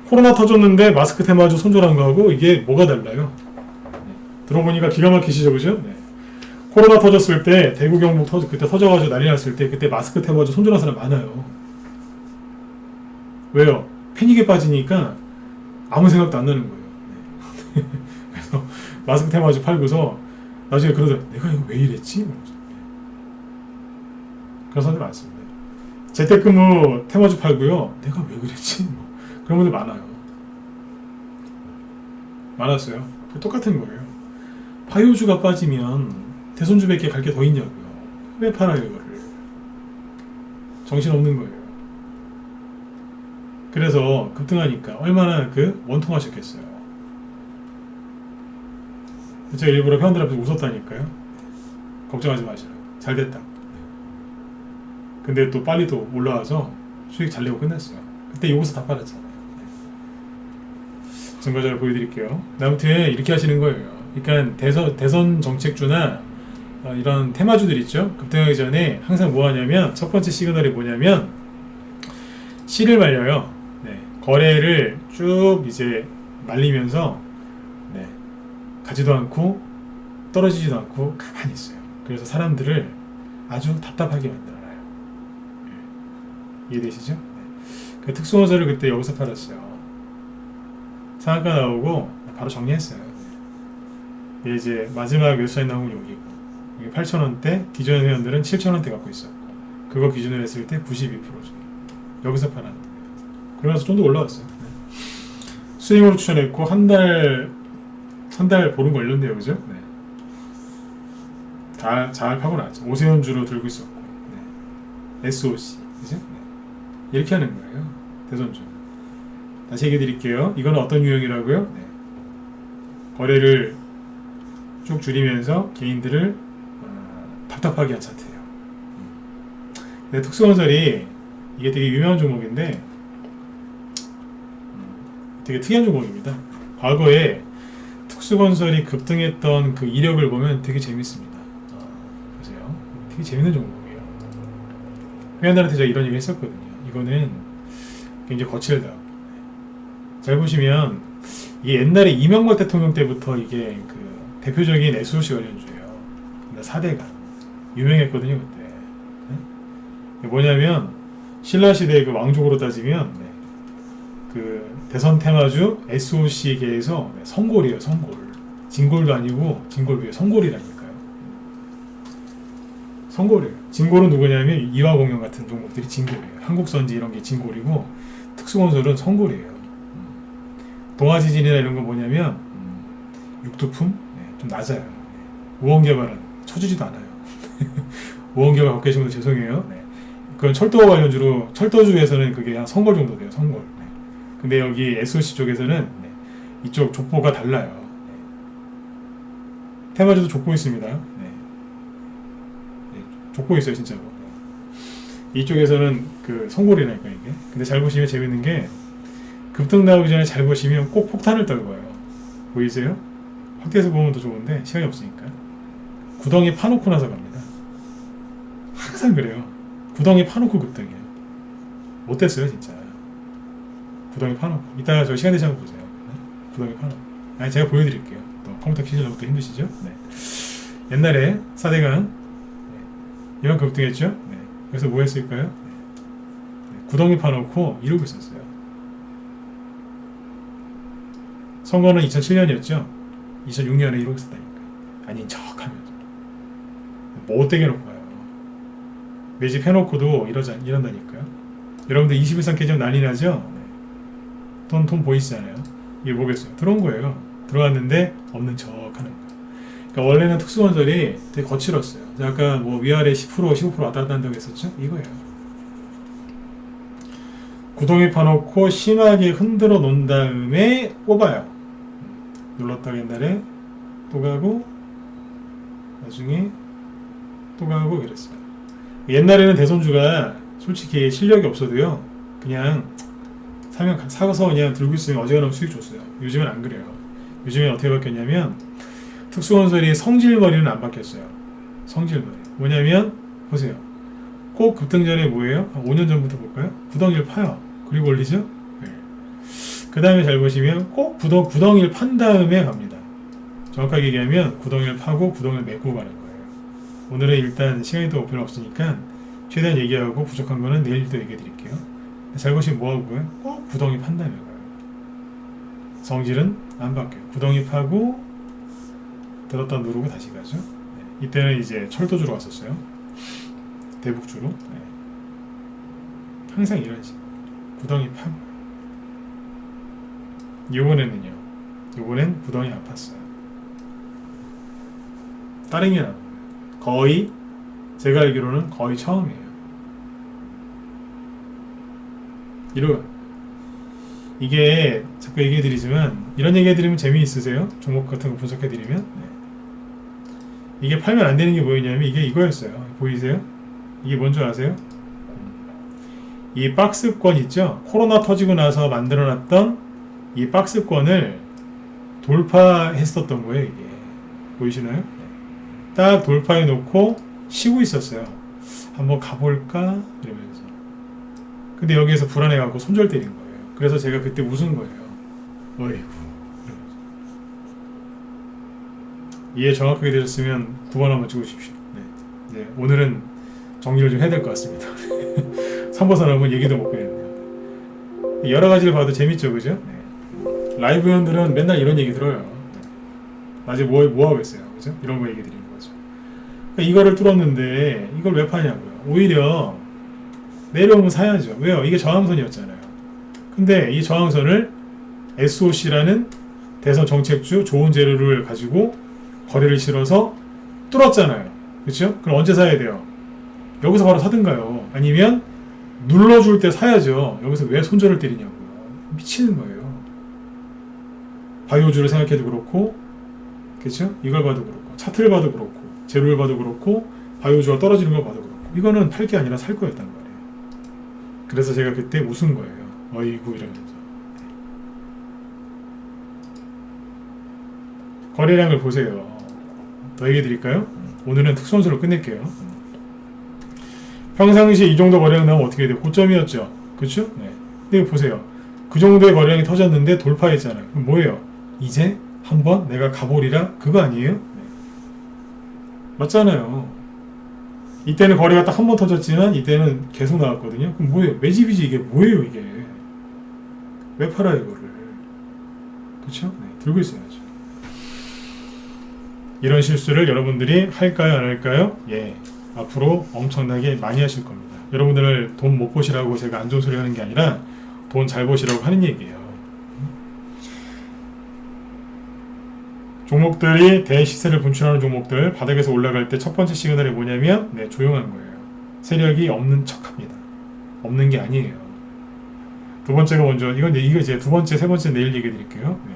[SPEAKER 1] 코로나 터졌는데 마스크 테마주 손절한 거하고 이게 뭐가 달라요? 들어보니까 기가 막히시죠, 그죠? 네. 코로나 터졌을 때 대구 경북 그때 터져가지고 난리 났을 때 그때 마스크 테마주 손절한 사람 많아요. 왜요? 패닉에 빠지니까 아무 생각도 안 나는 거예요. 네. 그래서 마스크 테마주 팔고서 나중에 그러더라고요. 내가 이거 왜 이랬지? 그런 사람들 많습니다. 재택근무 테마주 팔고요. 내가 왜 그랬지? 그런 분들 많아요. 많았어요. 똑같은 거예요. 바이오주가 빠지면 대손주밖에 갈 게 더 있냐고요. 왜 팔아요 이거를? 정신없는 거예요. 그래서 급등하니까 얼마나 원통하셨겠어요. 제가 일부러 회원들 앞에서 웃었다니까요. 걱정하지 마시라고. 잘 됐다. 근데 또 빨리 또 올라와서 수익 잘 내고 끝냈어요. 그때 여기서 다 팔았잖아요. 증거자료 보여드릴게요. 아무튼 이렇게 하시는 거예요. 그러니까 대선 정책주나 이런 테마주들 있죠. 급등하기 전에 항상 뭐 하냐면 첫 번째 시그널이 뭐냐면 씨를 말려요. 네. 거래를 쭉 이제 말리면서 네. 가지도 않고 떨어지지도 않고 가만히 있어요. 그래서 사람들을 아주 답답하게 만들어놔요. 이해되시죠? 네. 그 특수원서를 그때 여기서 팔았어요. 상한가 나오고 바로 정리했어요. 이게 이제 마지막 매수에 나온 여기고 이게 8,000원대, 기존 회원들은 7,000원대 갖고 있었고 그거 기준으로 했을 때 92%죠. 여기서 팔았는데 그러면서 좀 더 올라왔어요. 네. 수익으로 추천했고 한 달 보름 걸렸네요, 그죠? 네. 다 잘 파고 나왔죠. 오세훈주로 들고 있었고 네. SOC 그죠? 네. 이렇게 하는 거예요. 대선주. 다시 얘기해 드릴게요. 이건 어떤 유형이라고요? 네. 거래를 쭉 줄이면서 개인들을 답답하게 한 차트예요. 근데 특수건설이 이게 되게 유명한 종목인데 되게 특이한 종목입니다. 과거에 특수건설이 급등했던 그 이력을 보면 되게 재밌습니다. 보세요. 되게 재밌는 종목이에요. 회원들한테 제가 이런 얘기 했었거든요. 이거는 굉장히 거칠다. 잘 보시면 이게 옛날에 이명박 대통령 때부터 이게 그 대표적인 SOC 관련주예요. 4대가 유명했거든요 그때. 네? 뭐냐면 신라시대 그 왕족으로 따지면 네. 그 대선 테마주 SOC계에서 네, 성골이에요. 성골. 진골도 아니고 진골 위에 성골이라니까요. 성골이에요. 진골은 누구냐면 이화공영 같은 종목들이 진골이에요. 한국선지 이런 게 진골이고 특수건설은 성골이에요. 동아지진이나 이런 거 뭐냐면 육두품 네, 좀 낮아요. 우원개발은 쳐주지도 않아요. 우원개발 갖고 계신 분들 죄송해요. 네. 그건 철도 관련주로 철도주에서는 그게 한 성골 정도 돼요. 성골. 네. 근데 여기 SOC 쪽에서는 네. 이쪽 족보가 달라요. 네. 테마주도 족보 있습니다. 네. 네. 족보 있어요 진짜로. 네. 이쪽에서는 그 성골이라니까 이게. 근데 잘 보시면 재밌는 게 급등 나오기 전에 잘 보시면 꼭 폭탄을 떨궈요. 보이세요? 확대해서 보면 더 좋은데 시간이 없으니까. 구덩이 파놓고 나서 갑니다. 항상 그래요. 구덩이 파놓고 급등이에요. 못됐어요 진짜. 구덩이 파놓고. 이따가 저 시간 되시 한번 보세요. 네? 구덩이 파놓고. 아니 제가 보여드릴게요. 또 컴퓨터 키시려고 또 힘드시죠? 네. 옛날에 4대강 네. 이만큼 급등했죠? 네. 그래서 뭐 했을까요? 네. 구덩이 파놓고 이러고 있었어요. 선거는 2007년이었죠? 2006년에 이러고 있었다니까요. 아닌 척 하면서. 못되게 놓고 가요. 매집 해놓고도 이런다니까요. 여러분들 21상 개념 난리 나죠? 네. 돈 보이시잖아요. 이게 뭐겠어요? 들어온 거예요. 들어왔는데 없는 척 하는 거예요. 그러니까 원래는 특수건설이 되게 거칠었어요. 아까 뭐 위아래 10% 15% 왔다 갔다 한다고 했었죠? 이거예요. 구덩이 파놓고 심하게 흔들어 놓은 다음에 뽑아요. 눌렀다가 옛날에 또 가고 나중에 또 가고 그랬어요. 옛날에는 대선주가 솔직히 실력이 없어도요 그냥 사서 그냥 들고 있으면 어지간하면 수익 줬어요. 요즘은 안 그래요. 요즘엔 어떻게 바뀌었냐면 특수건설이 성질머리는 안 바뀌었어요. 성질머리 뭐냐면 보세요. 꼭 급등 전에 뭐예요? 한 5년 전부터 볼까요? 구덩이를 파요. 그리고 올리죠? 네. 그 다음에 잘 보시면 꼭 구덩이를 판 다음에 갑니다. 정확하게 얘기하면 구덩이를 파고 구덩이를 메꾸고 가는 거예요. 오늘은 일단 시간이 또 별로 없으니까 최대한 얘기하고 부족한 거는 내일 또 얘기해 드릴게요. 잘 보시면 뭐하고요? 꼭 구덩이 판 다음에 가요. 성질은 안 바뀌어요. 구덩이 파고 들었다 누르고 다시 가죠. 네. 이때는 이제 철도주로 왔었어요. 대북주로. 네. 항상 이런 식으로 구덩이 파고. 요번에는요. 요번엔 구덩이 안 팠어요. 다른 게 나와요. 거의 제가 알기로는 거의 처음이에요. 이게 자꾸 얘기해드리지만 이런 얘기해드리면 재미있으세요? 종목 같은 거 분석해드리면 네. 이게 팔면 안 되는 게 뭐였냐면 이게 이거였어요. 보이세요? 이게 뭔지 아세요? 이 박스권 있죠? 코로나 터지고 나서 만들어놨던 이 박스권을 돌파했었던 거예요. 이게 보이시나요? 딱 돌파해 놓고 쉬고 있었어요. 한번 가볼까? 이러면서. 근데 여기에서 불안해갖고 손절 때린 거예요. 그래서 제가 그때 웃은 거예요. 어이구. 이러면서. 이해 정확하게 되셨으면 9번 한번 찍으십시오. 네. 오늘은 정리를 좀 해야 될 것 같습니다. 3번선 한번 얘기도 못 그랬네요. 여러 가지를 봐도 재밌죠, 그죠? 네. 라이브 회원들은 맨날 이런 얘기 들어요. 낮에 뭐 하고 있어요, 그죠? 이런 거 얘기 드리는 거죠. 그러니까 이거를 뚫었는데 이걸 왜 파냐고요. 오히려 내려오면 사야죠. 왜요? 이게 저항선이었잖아요. 근데 이 저항선을 SOC라는 대선 정책주 좋은 재료를 가지고 거래를 실어서 뚫었잖아요. 그렇죠? 그럼 언제 사야 돼요? 여기서 바로 사든가요? 아니면 눌러줄 때 사야죠. 여기서 왜 손절을 때리냐고요. 미치는 거예요. 바이오주를 생각해도 그렇고, 그렇죠? 이걸 봐도 그렇고, 차트를 봐도 그렇고, 재료를 봐도 그렇고, 바이오주가 떨어지는 걸 봐도 그렇고, 이거는 팔 게 아니라 살 거였단 말이에요. 그래서 제가 그때 웃은 거예요. 어이구 이러면서. 거래량을 보세요. 더 얘기해 드릴까요? 오늘은 특수선수로 끝낼게요. 평상시에 이 정도 거래량 나오면 어떻게 돼요? 고점이었죠. 그렇죠? 네. 근데 보세요. 그 정도의 거래량이 터졌는데 돌파했잖아요. 그럼 뭐예요? 이제 한번 내가 가보리라 그거 아니에요? 네. 맞잖아요. 이때는 거래가 딱 한 번 터졌지만 이때는 계속 나왔거든요. 그럼 뭐예요? 매집이지 이게 뭐예요 이게? 왜 팔아요 이거를? 그렇죠? 네, 들고 있어야죠. 이런 실수를 여러분들이 할까요 안 할까요? 예, 앞으로 엄청나게 많이 하실 겁니다. 여러분들 돈 못 보시라고 제가 안 좋은 소리 하는 게 아니라 돈 잘 보시라고 하는 얘기예요. 종목들이 대시세를 분출하는 종목들 바닥에서 올라갈 때 첫 번째 시그널이 뭐냐면 네, 조용한 거예요. 세력이 없는 척합니다. 없는 게 아니에요. 두 번째가 먼저 이거 이제 두 번째 세 번째 내일 얘기해 드릴게요. 네.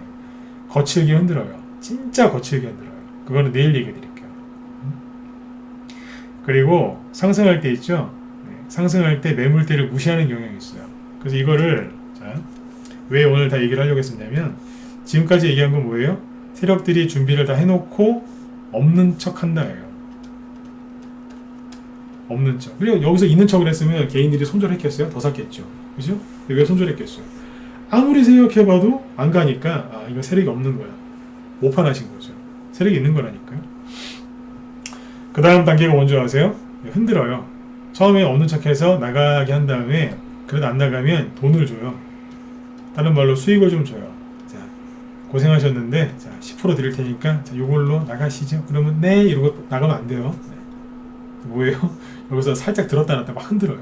[SPEAKER 1] 거칠게 흔들어요. 진짜 거칠게 흔들어요. 그거는 내일 얘기해 드릴게요. 그리고 상승할 때 있죠. 네. 상승할 때 매물대를 무시하는 경향이 있어요. 그래서 이거를 자, 왜 오늘 다 얘기를 하려고 했었냐면 지금까지 얘기한 건 뭐예요? 세력들이 준비를 다 해놓고 없는 척 한다예요. 없는 척. 그리고 여기서 있는 척을 했으면 개인들이 손절했겠어요? 더 샀겠죠. 그죠? 왜 손절했겠어요? 아무리 생각해봐도 안 가니까 아 이거 세력이 없는 거야. 오판하신 거죠. 세력이 있는 거라니까요. 그 다음 단계가 뭔지 아세요? 흔들어요. 처음에 없는 척해서 나가게 한 다음에 그래도 안 나가면 돈을 줘요. 다른 말로 수익을 좀 줘요. 자, 고생하셨는데 자, 10% 드릴 테니까 자, 요걸로 나가시죠. 그러면 네 이러고 나가면 안 돼요. 네. 뭐예요? 여기서 살짝 들었다 놨다 막 흔들어요.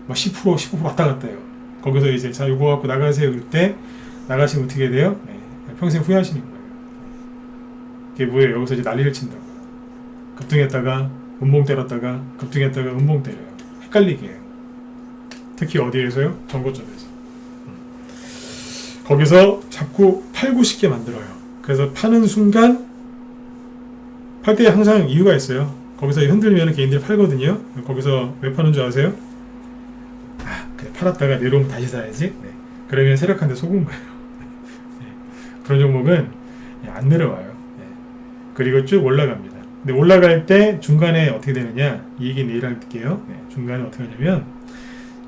[SPEAKER 1] 막 10%, 15% 왔다 갔다 해요. 거기서 이제 자 요거 갖고 나가세요. 그때 나가시면 어떻게 돼요? 네. 평생 후회하시는 거예요. 이게 뭐예요? 여기서 이제 난리를 친다고요. 급등했다가 음봉 때렸다가 급등했다가 음봉 때려요. 헷갈리게 해요. 특히 어디에서요? 정고점에서. 거기서 자꾸 팔고 싶게 만들어요. 그래서 파는 순간 팔 때 항상 이유가 있어요. 거기서 흔들면 개인들이 팔거든요. 거기서 왜 파는 줄 아세요? 아, 그래 팔았다가 내려오면 다시 사야지. 네. 그러면 세력한테 속은 거예요. 네. 그런 종목은 안 내려와요. 네. 그리고 쭉 올라갑니다. 근데 올라갈 때 중간에 어떻게 되느냐? 이 얘기 내일 할게요. 네. 중간에 어떻게 하냐면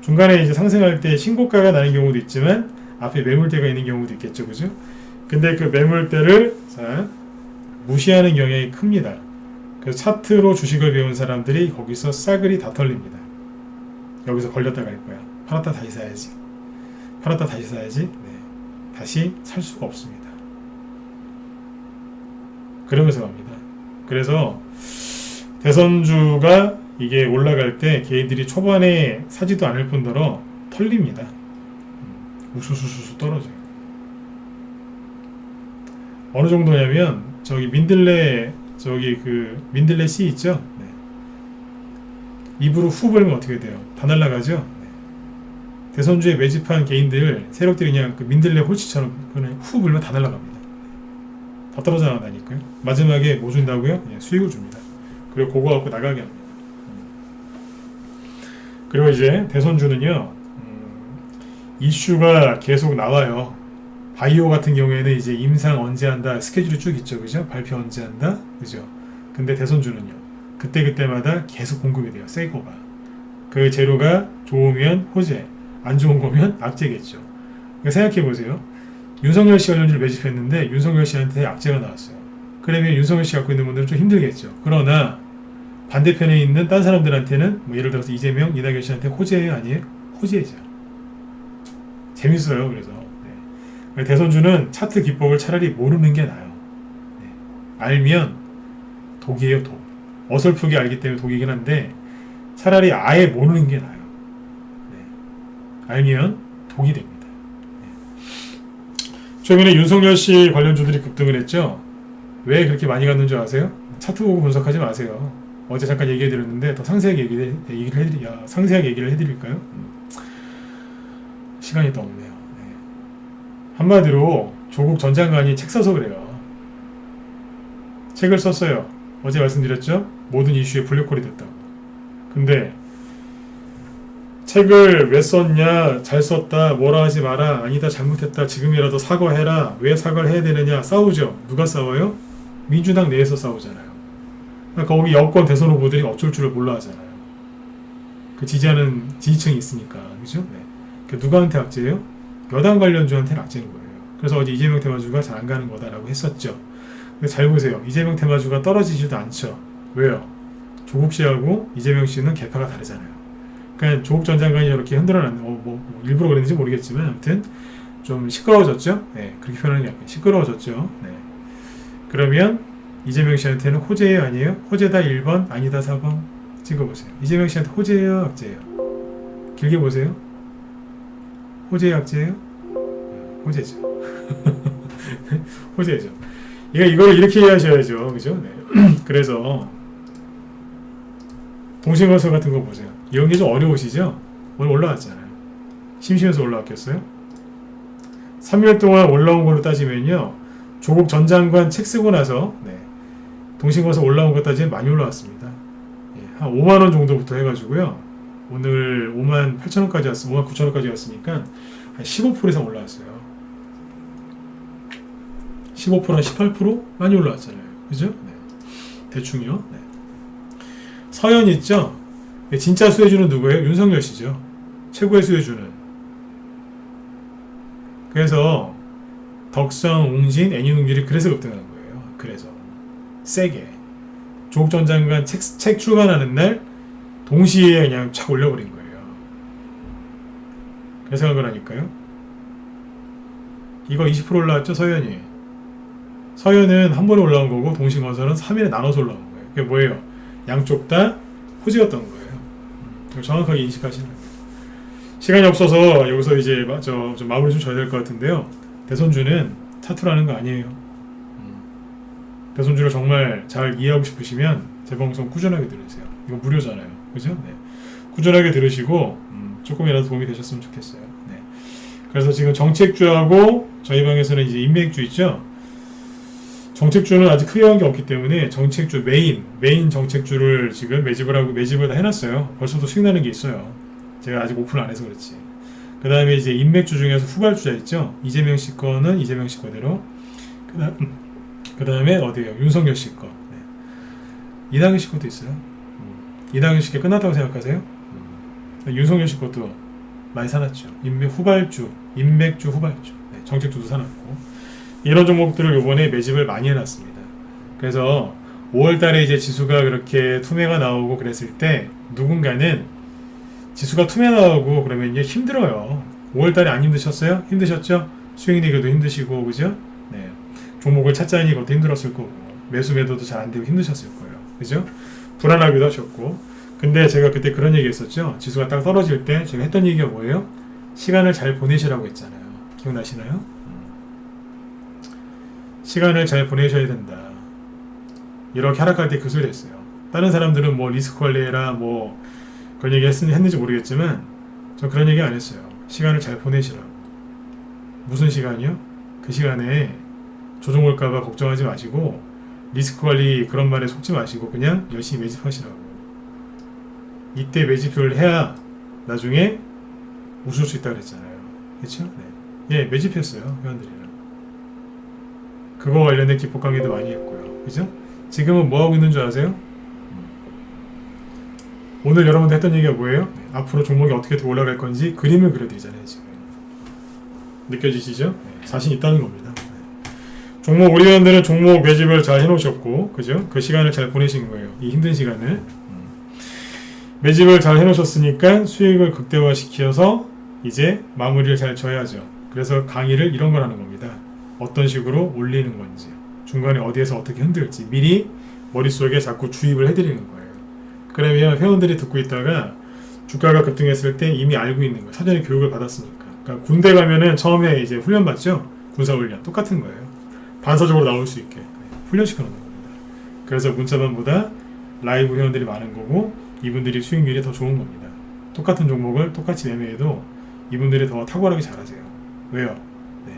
[SPEAKER 1] 중간에 이제 상승할 때 신고가가 나는 경우도 있지만 앞에 매물대가 있는 경우도 있겠죠, 그죠? 근데 그 매물대를 자, 무시하는 경향이 큽니다. 그래서 차트로 주식을 배운 사람들이 거기서 싸그리 다 털립니다. 여기서 걸렸다 갈 거야. 팔았다 다시 사야지. 팔았다 다시 사야지. 네. 다시 살 수가 없습니다. 그러면서 갑니다. 그래서 대선주가 이게 올라갈 때 개인들이 초반에 사지도 않을 뿐더러 털립니다. 우수수수 떨어져요. 어느 정도냐면 저기 민들레 민들레 씨 있죠? 네. 입으로 후 불면 어떻게 돼요? 다 날아가죠? 네. 대선주에 매집한 개인들 세력들이 그냥 그 민들레 홀치처럼 그냥 후 불면 다 날아갑니다. 다 떨어져 나가니까요. 마지막에 뭐 준다고요? 네, 수익을 줍니다. 그리고 그거 갖고 나가게 합니다. 그리고 이제 대선주는요, 이슈가 계속 나와요. 바이오 같은 경우에는 이제 임상 언제 한다 스케줄이 쭉 있죠, 그죠? 발표 언제 한다, 그죠? 근데 대선주는요, 그때마다 계속 공급이 돼요, 새 거가. 그 재료가 좋으면 호재, 안 좋은 거면 악재겠죠. 그러니까 생각해 보세요. 윤석열 씨 관련주를 매집했는데 윤석열 씨한테 악재가 나왔어요. 그러면 윤석열 씨 갖고 있는 분들은 좀 힘들겠죠. 그러나 반대편에 있는 딴 사람들한테는 뭐 예를 들어서 이재명, 이낙연 씨한테 호재예요, 아니에요? 호재죠. 재밌어요. 그래서 네. 대선주는 차트 기법을 차라리 모르는 게 나아요. 네. 알면 독이에요, 독. 어설프게 알기 때문에 독이긴 한데 차라리 아예 모르는 게 나아요. 네. 알면 독이 됩니다. 네. 최근에 윤석열 씨 관련주들이 급등을 했죠. 왜 그렇게 많이 갔는 줄 아세요? 차트 보고 분석하지 마세요. 어제 잠깐 얘기해드렸는데 더 상세하게 얘기를 해드릴까요? 시간이 또 없네요. 네. 한마디로 조국 전 장관이 책 써서 그래요. 책을 썼어요. 어제 말씀드렸죠? 모든 이슈에 블랙홀이 됐다고. 근데 책을 왜 썼냐, 잘 썼다, 뭐라 하지 마라, 아니다, 잘못했다, 지금이라도 사과해라, 왜 사과를 해야 되느냐, 싸우죠. 누가 싸워요? 민주당 내에서 싸우잖아요. 그러니까 거기 여권 대선 후보들이 어쩔 줄을 몰라 하잖아요. 그 지지하는 지지층이 있으니까, 그죠? 네. 그 누구한테 악재예요? 여당 관련주한테는 악재인 거예요. 그래서 어제 이재명 테마주가 잘 안 가는 거다라고 했었죠. 근데 잘 보세요. 이재명 테마주가 떨어지지도 않죠. 왜요? 조국 씨하고 이재명 씨는 계파가 다르잖아요. 그러니까 조국 전 장관이 저렇게 흔들어놨는, 일부러 그랬는지 모르겠지만, 아무튼 좀 시끄러워졌죠. 네, 그렇게 표현하는 게 아니라 시끄러워졌죠. 네. 그러면 이재명 씨한테는 호재예요, 아니에요? 호재다 1번, 아니다 4번. 찍어보세요. 이재명 씨한테 호재예요, 악재예요? 길게 보세요. 호재예요, 악재예요? 호재죠. 호재죠. 이걸 이렇게 이해하셔야죠. 그죠? 네. 그래서 동신건설 같은 거 보세요. 이런 게 좀 어려우시죠? 오늘 올라왔잖아요. 심심해서 올라왔겠어요? 3일 동안 올라온 걸로 따지면요. 조국 전 장관 책 쓰고 나서 동신건설 올라온 것 따지면 많이 올라왔습니다. 한 5만원 정도부터 해가지고요. 오늘 5만 8천원까지 왔어요. 5만 9천원까지 왔으니까 한 15% 이상 올라왔어요. 15%한 18% 많이 올라왔잖아요. 그죠? 네. 대충요. 네. 서현 있죠? 진짜 수혜주는 누구예요? 윤석열 씨죠. 최고의 수혜주는. 그래서 덕성, 웅진, 애니농길이 그래서 급등한 거예요. 그래서 세게 조국 전 장관 책 출간하는 날 동시에 그냥 착 올려버린 거예요. 그래서 한 거라니까요. 이거 20% 올라왔죠, 서현이. 서현은 한 번에 올라온 거고 동신건설은 3일에 나눠서 올라온 거예요. 그게 뭐예요? 양쪽 다 호재였던 거예요. 정확하게 인식하시는 거예요. 시간이 없어서 여기서 이제 좀 마무리 좀 줘야 될 것 같은데요. 대선주는 차트라는 거 아니에요. 대선주를 정말 잘 이해하고 싶으시면 제 방송 꾸준하게 들으세요. 이거 무료잖아요. 그죠? 네. 꾸준하게 들으시고 조금이라도 도움이 되셨으면 좋겠어요. 네. 그래서 지금 정책주하고 저희 방에서는 이제 인맥주 있죠? 정책주는 아직 크게 한 게 없기 때문에 정책주 메인 정책주를 지금 매집을 다 해놨어요. 벌써도 수익 나는 게 있어요. 제가 아직 오픈 안 해서 그렇지. 그 다음에 이제 인맥주 중에서 후발주자 있죠. 이재명 씨 거는 이재명 씨 거대로. 그 다음에 어디에요? 윤석열 씨 거. 네. 이낙연 씨 것도 있어요. 이낙연 씨 게 끝났다고 생각하세요? 윤석열 씨 것도 많이 사놨죠. 인맥주 후발주. 네. 정책주도 사놨고. 이런 종목들을 이번에 매집을 많이 해놨습니다. 그래서 5월달에 이제 지수가 그렇게 투매가 나오고 그랬을 때 누군가는 지수가 투매 나오고 그러면 이제 힘들어요. 5월달에 안 힘드셨어요? 힘드셨죠? 수익내기도 힘드시고 그죠? 네. 종목을 찾자니 그것도 힘들었을 거고 매수 매도도 잘 안 되고 힘드셨을 거예요. 그죠? 불안하기도 하셨고. 근데 제가 그때 그런 얘기 했었죠. 지수가 딱 떨어질 때 제가 했던 얘기가 뭐예요? 시간을 잘 보내시라고 했잖아요. 기억나시나요? 시간을 잘 보내셔야 된다. 이렇게 하락할 때 그 소리 했어요. 다른 사람들은 뭐 리스크 관리해라 뭐 그런 얘기 했는지 모르겠지만 전 그런 얘기 안 했어요. 시간을 잘 보내시라고. 무슨 시간이요? 그 시간에 조정올까봐 걱정하지 마시고 리스크 관리 그런 말에 속지 마시고 그냥 열심히 매집하시라고. 이때 매집을 해야 나중에 웃을 수 있다고 그랬잖아요. 그렇죠? 네. 예, 매집했어요. 회원들이랑. 그거 관련된 기법 강의도 많이 했고요. 그죠? 지금은 뭐 하고 있는 줄 아세요? 오늘 여러분들 했던 얘기가 뭐예요? 앞으로 종목이 어떻게 더 올라갈 건지 그림을 그려드리잖아요. 지금 느껴지시죠? 네, 자신 있다는 겁니다. 네. 종목 우리 회원들은 종목 매집을 잘 해놓으셨고 그죠? 그 시간을 잘 보내신 거예요. 이 힘든 시간을 매집을 잘 해놓으셨으니까 수익을 극대화시켜서 이제 마무리를 잘 져야죠. 그래서 강의를 이런 걸 하는 겁니다. 어떤 식으로 올리는 건지 중간에 어디에서 어떻게 흔들지 미리 머릿속에 자꾸 주입을 해드리는 거예요. 그러면 회원들이 듣고 있다가 주가가 급등했을 때 이미 알고 있는 거예요. 사전에 교육을 받았으니까. 그러니까 군대 가면은 처음에 이제 훈련 받죠. 군사훈련 똑같은 거예요. 반사적으로 나올 수 있게 훈련시켜 놓는 겁니다. 그래서 문자반보다 라이브 회원들이 많은 거고 이분들이 수익률이 더 좋은 겁니다. 똑같은 종목을 똑같이 매매해도 이분들이 더 탁월하게 잘하세요. 왜요? 네.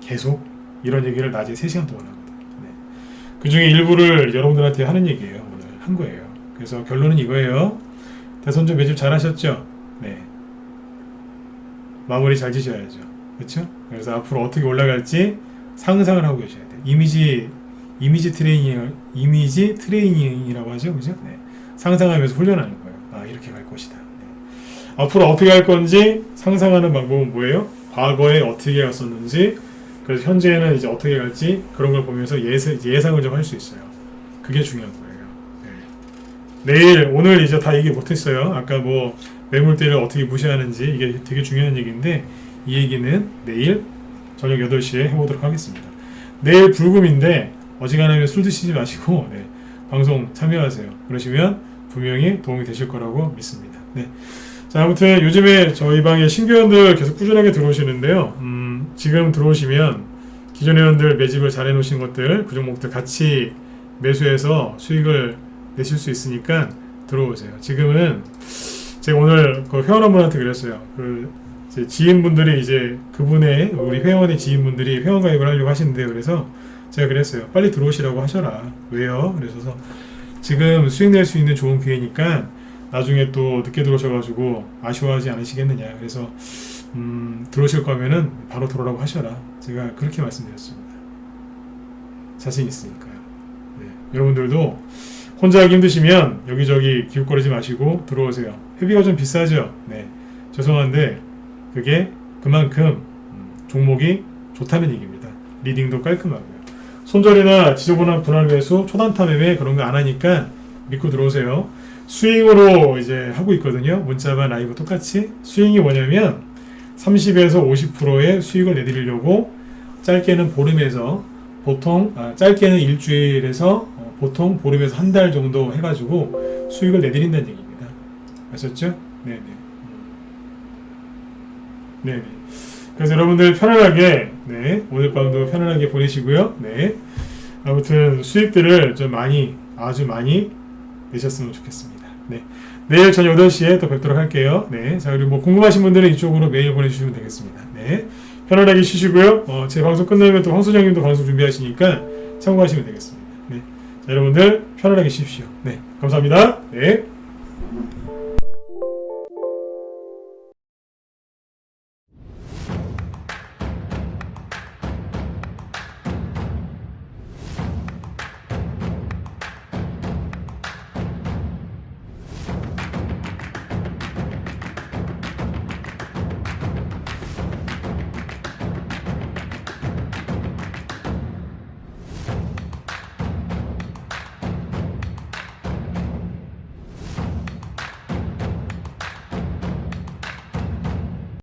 [SPEAKER 1] 계속 이런 얘기를 낮에 3시간 동안 하거든요. 네. 그 중에 일부를 여러분들한테 하는 얘기예요. 오늘 한 거예요. 그래서 결론은 이거예요. 대선주 매집 잘 하셨죠? 네. 마무리 잘 지셔야죠. 그렇죠? 그래서 앞으로 어떻게 올라갈지 상상을 하고 계셔야 돼요. 이미지 트레이닝이라고 하죠. 그죠? 네. 상상하면서 훈련하는 거예요. 아, 이렇게 갈 것이다. 네. 앞으로 어떻게 할 건지 상상하는 방법은 뭐예요? 과거에 어떻게 갔었는지, 그래서 현재는 이제 어떻게 갈지 그런 걸 보면서 예상을 좀 할 수 있어요. 그게 중요한 거예요. 네. 내일 오늘 이제 다 얘기 못했어요. 아까 뭐 매물대를 어떻게 무시하는지 이게 되게 중요한 얘기인데 이 얘기는 내일 저녁 8시에 해보도록 하겠습니다. 내일 불금인데 어지간하면 술 드시지 마시고 네, 방송 참여하세요. 그러시면 분명히 도움이 되실 거라고 믿습니다. 네. 자, 아무튼 요즘에 저희 방에 신규원들 계속 꾸준하게 들어오시는데요. 지금 들어오시면 기존 회원들 매집을 잘 해놓으신 것들 그 종목들 같이 매수해서 수익을 내실 수 있으니까 들어오세요. 지금은 제가 오늘 그 회원분한테 그랬어요. 그 이제 지인분들이 이제 그분의 우리 회원의 지인분들이 회원 가입을 하려고 하시는데요. 그래서 제가 그랬어요. 빨리 들어오시라고 하셔라. 왜요? 그래서 지금 수익 낼 수 있는 좋은 기회니까 나중에 또 늦게 들어오셔가지고 아쉬워하지 않으시겠느냐. 그래서 들어오실 거면은 바로 들어오라고 하셔라. 제가 그렇게 말씀드렸습니다. 자신 있으니까요. 네. 여러분들도 혼자 하기 힘드시면 여기저기 기웃거리지 마시고 들어오세요. 회비가 좀 비싸죠? 네. 죄송한데 그게 그만큼 종목이 좋다는 얘기입니다. 리딩도 깔끔하고요. 손절이나 지저분한 분할 매수, 초단타 매매 그런 거 안 하니까 믿고 들어오세요. 스윙으로 이제 하고 있거든요. 문자와 라이브 똑같이. 스윙이 뭐냐면 30에서 50%의 수익을 내드리려고 짧게는 보름에서 보통 짧게는 일주일에서 보통 보름에서 한 달 정도 해가지고 수익을 내드린다는 얘기입니다. 아셨죠? 네네. 네네. 그래서 여러분들 편안하게 네 오늘 밤도 편안하게 보내시고요. 네 아무튼 수익들을 좀 많이 아주 많이 내셨으면 좋겠습니다. 네 내일 저녁 8시에 또 뵙도록 할게요. 네 자 그리고 뭐 궁금하신 분들은 이쪽으로 메일 보내주시면 되겠습니다. 네 편안하게 쉬시고요. 제 방송 끝나면 또 황소장님도 방송 준비하시니까 참고하시면 되겠습니다. 네 자, 여러분들 편안하게 쉬십시오. 네 감사합니다. 네.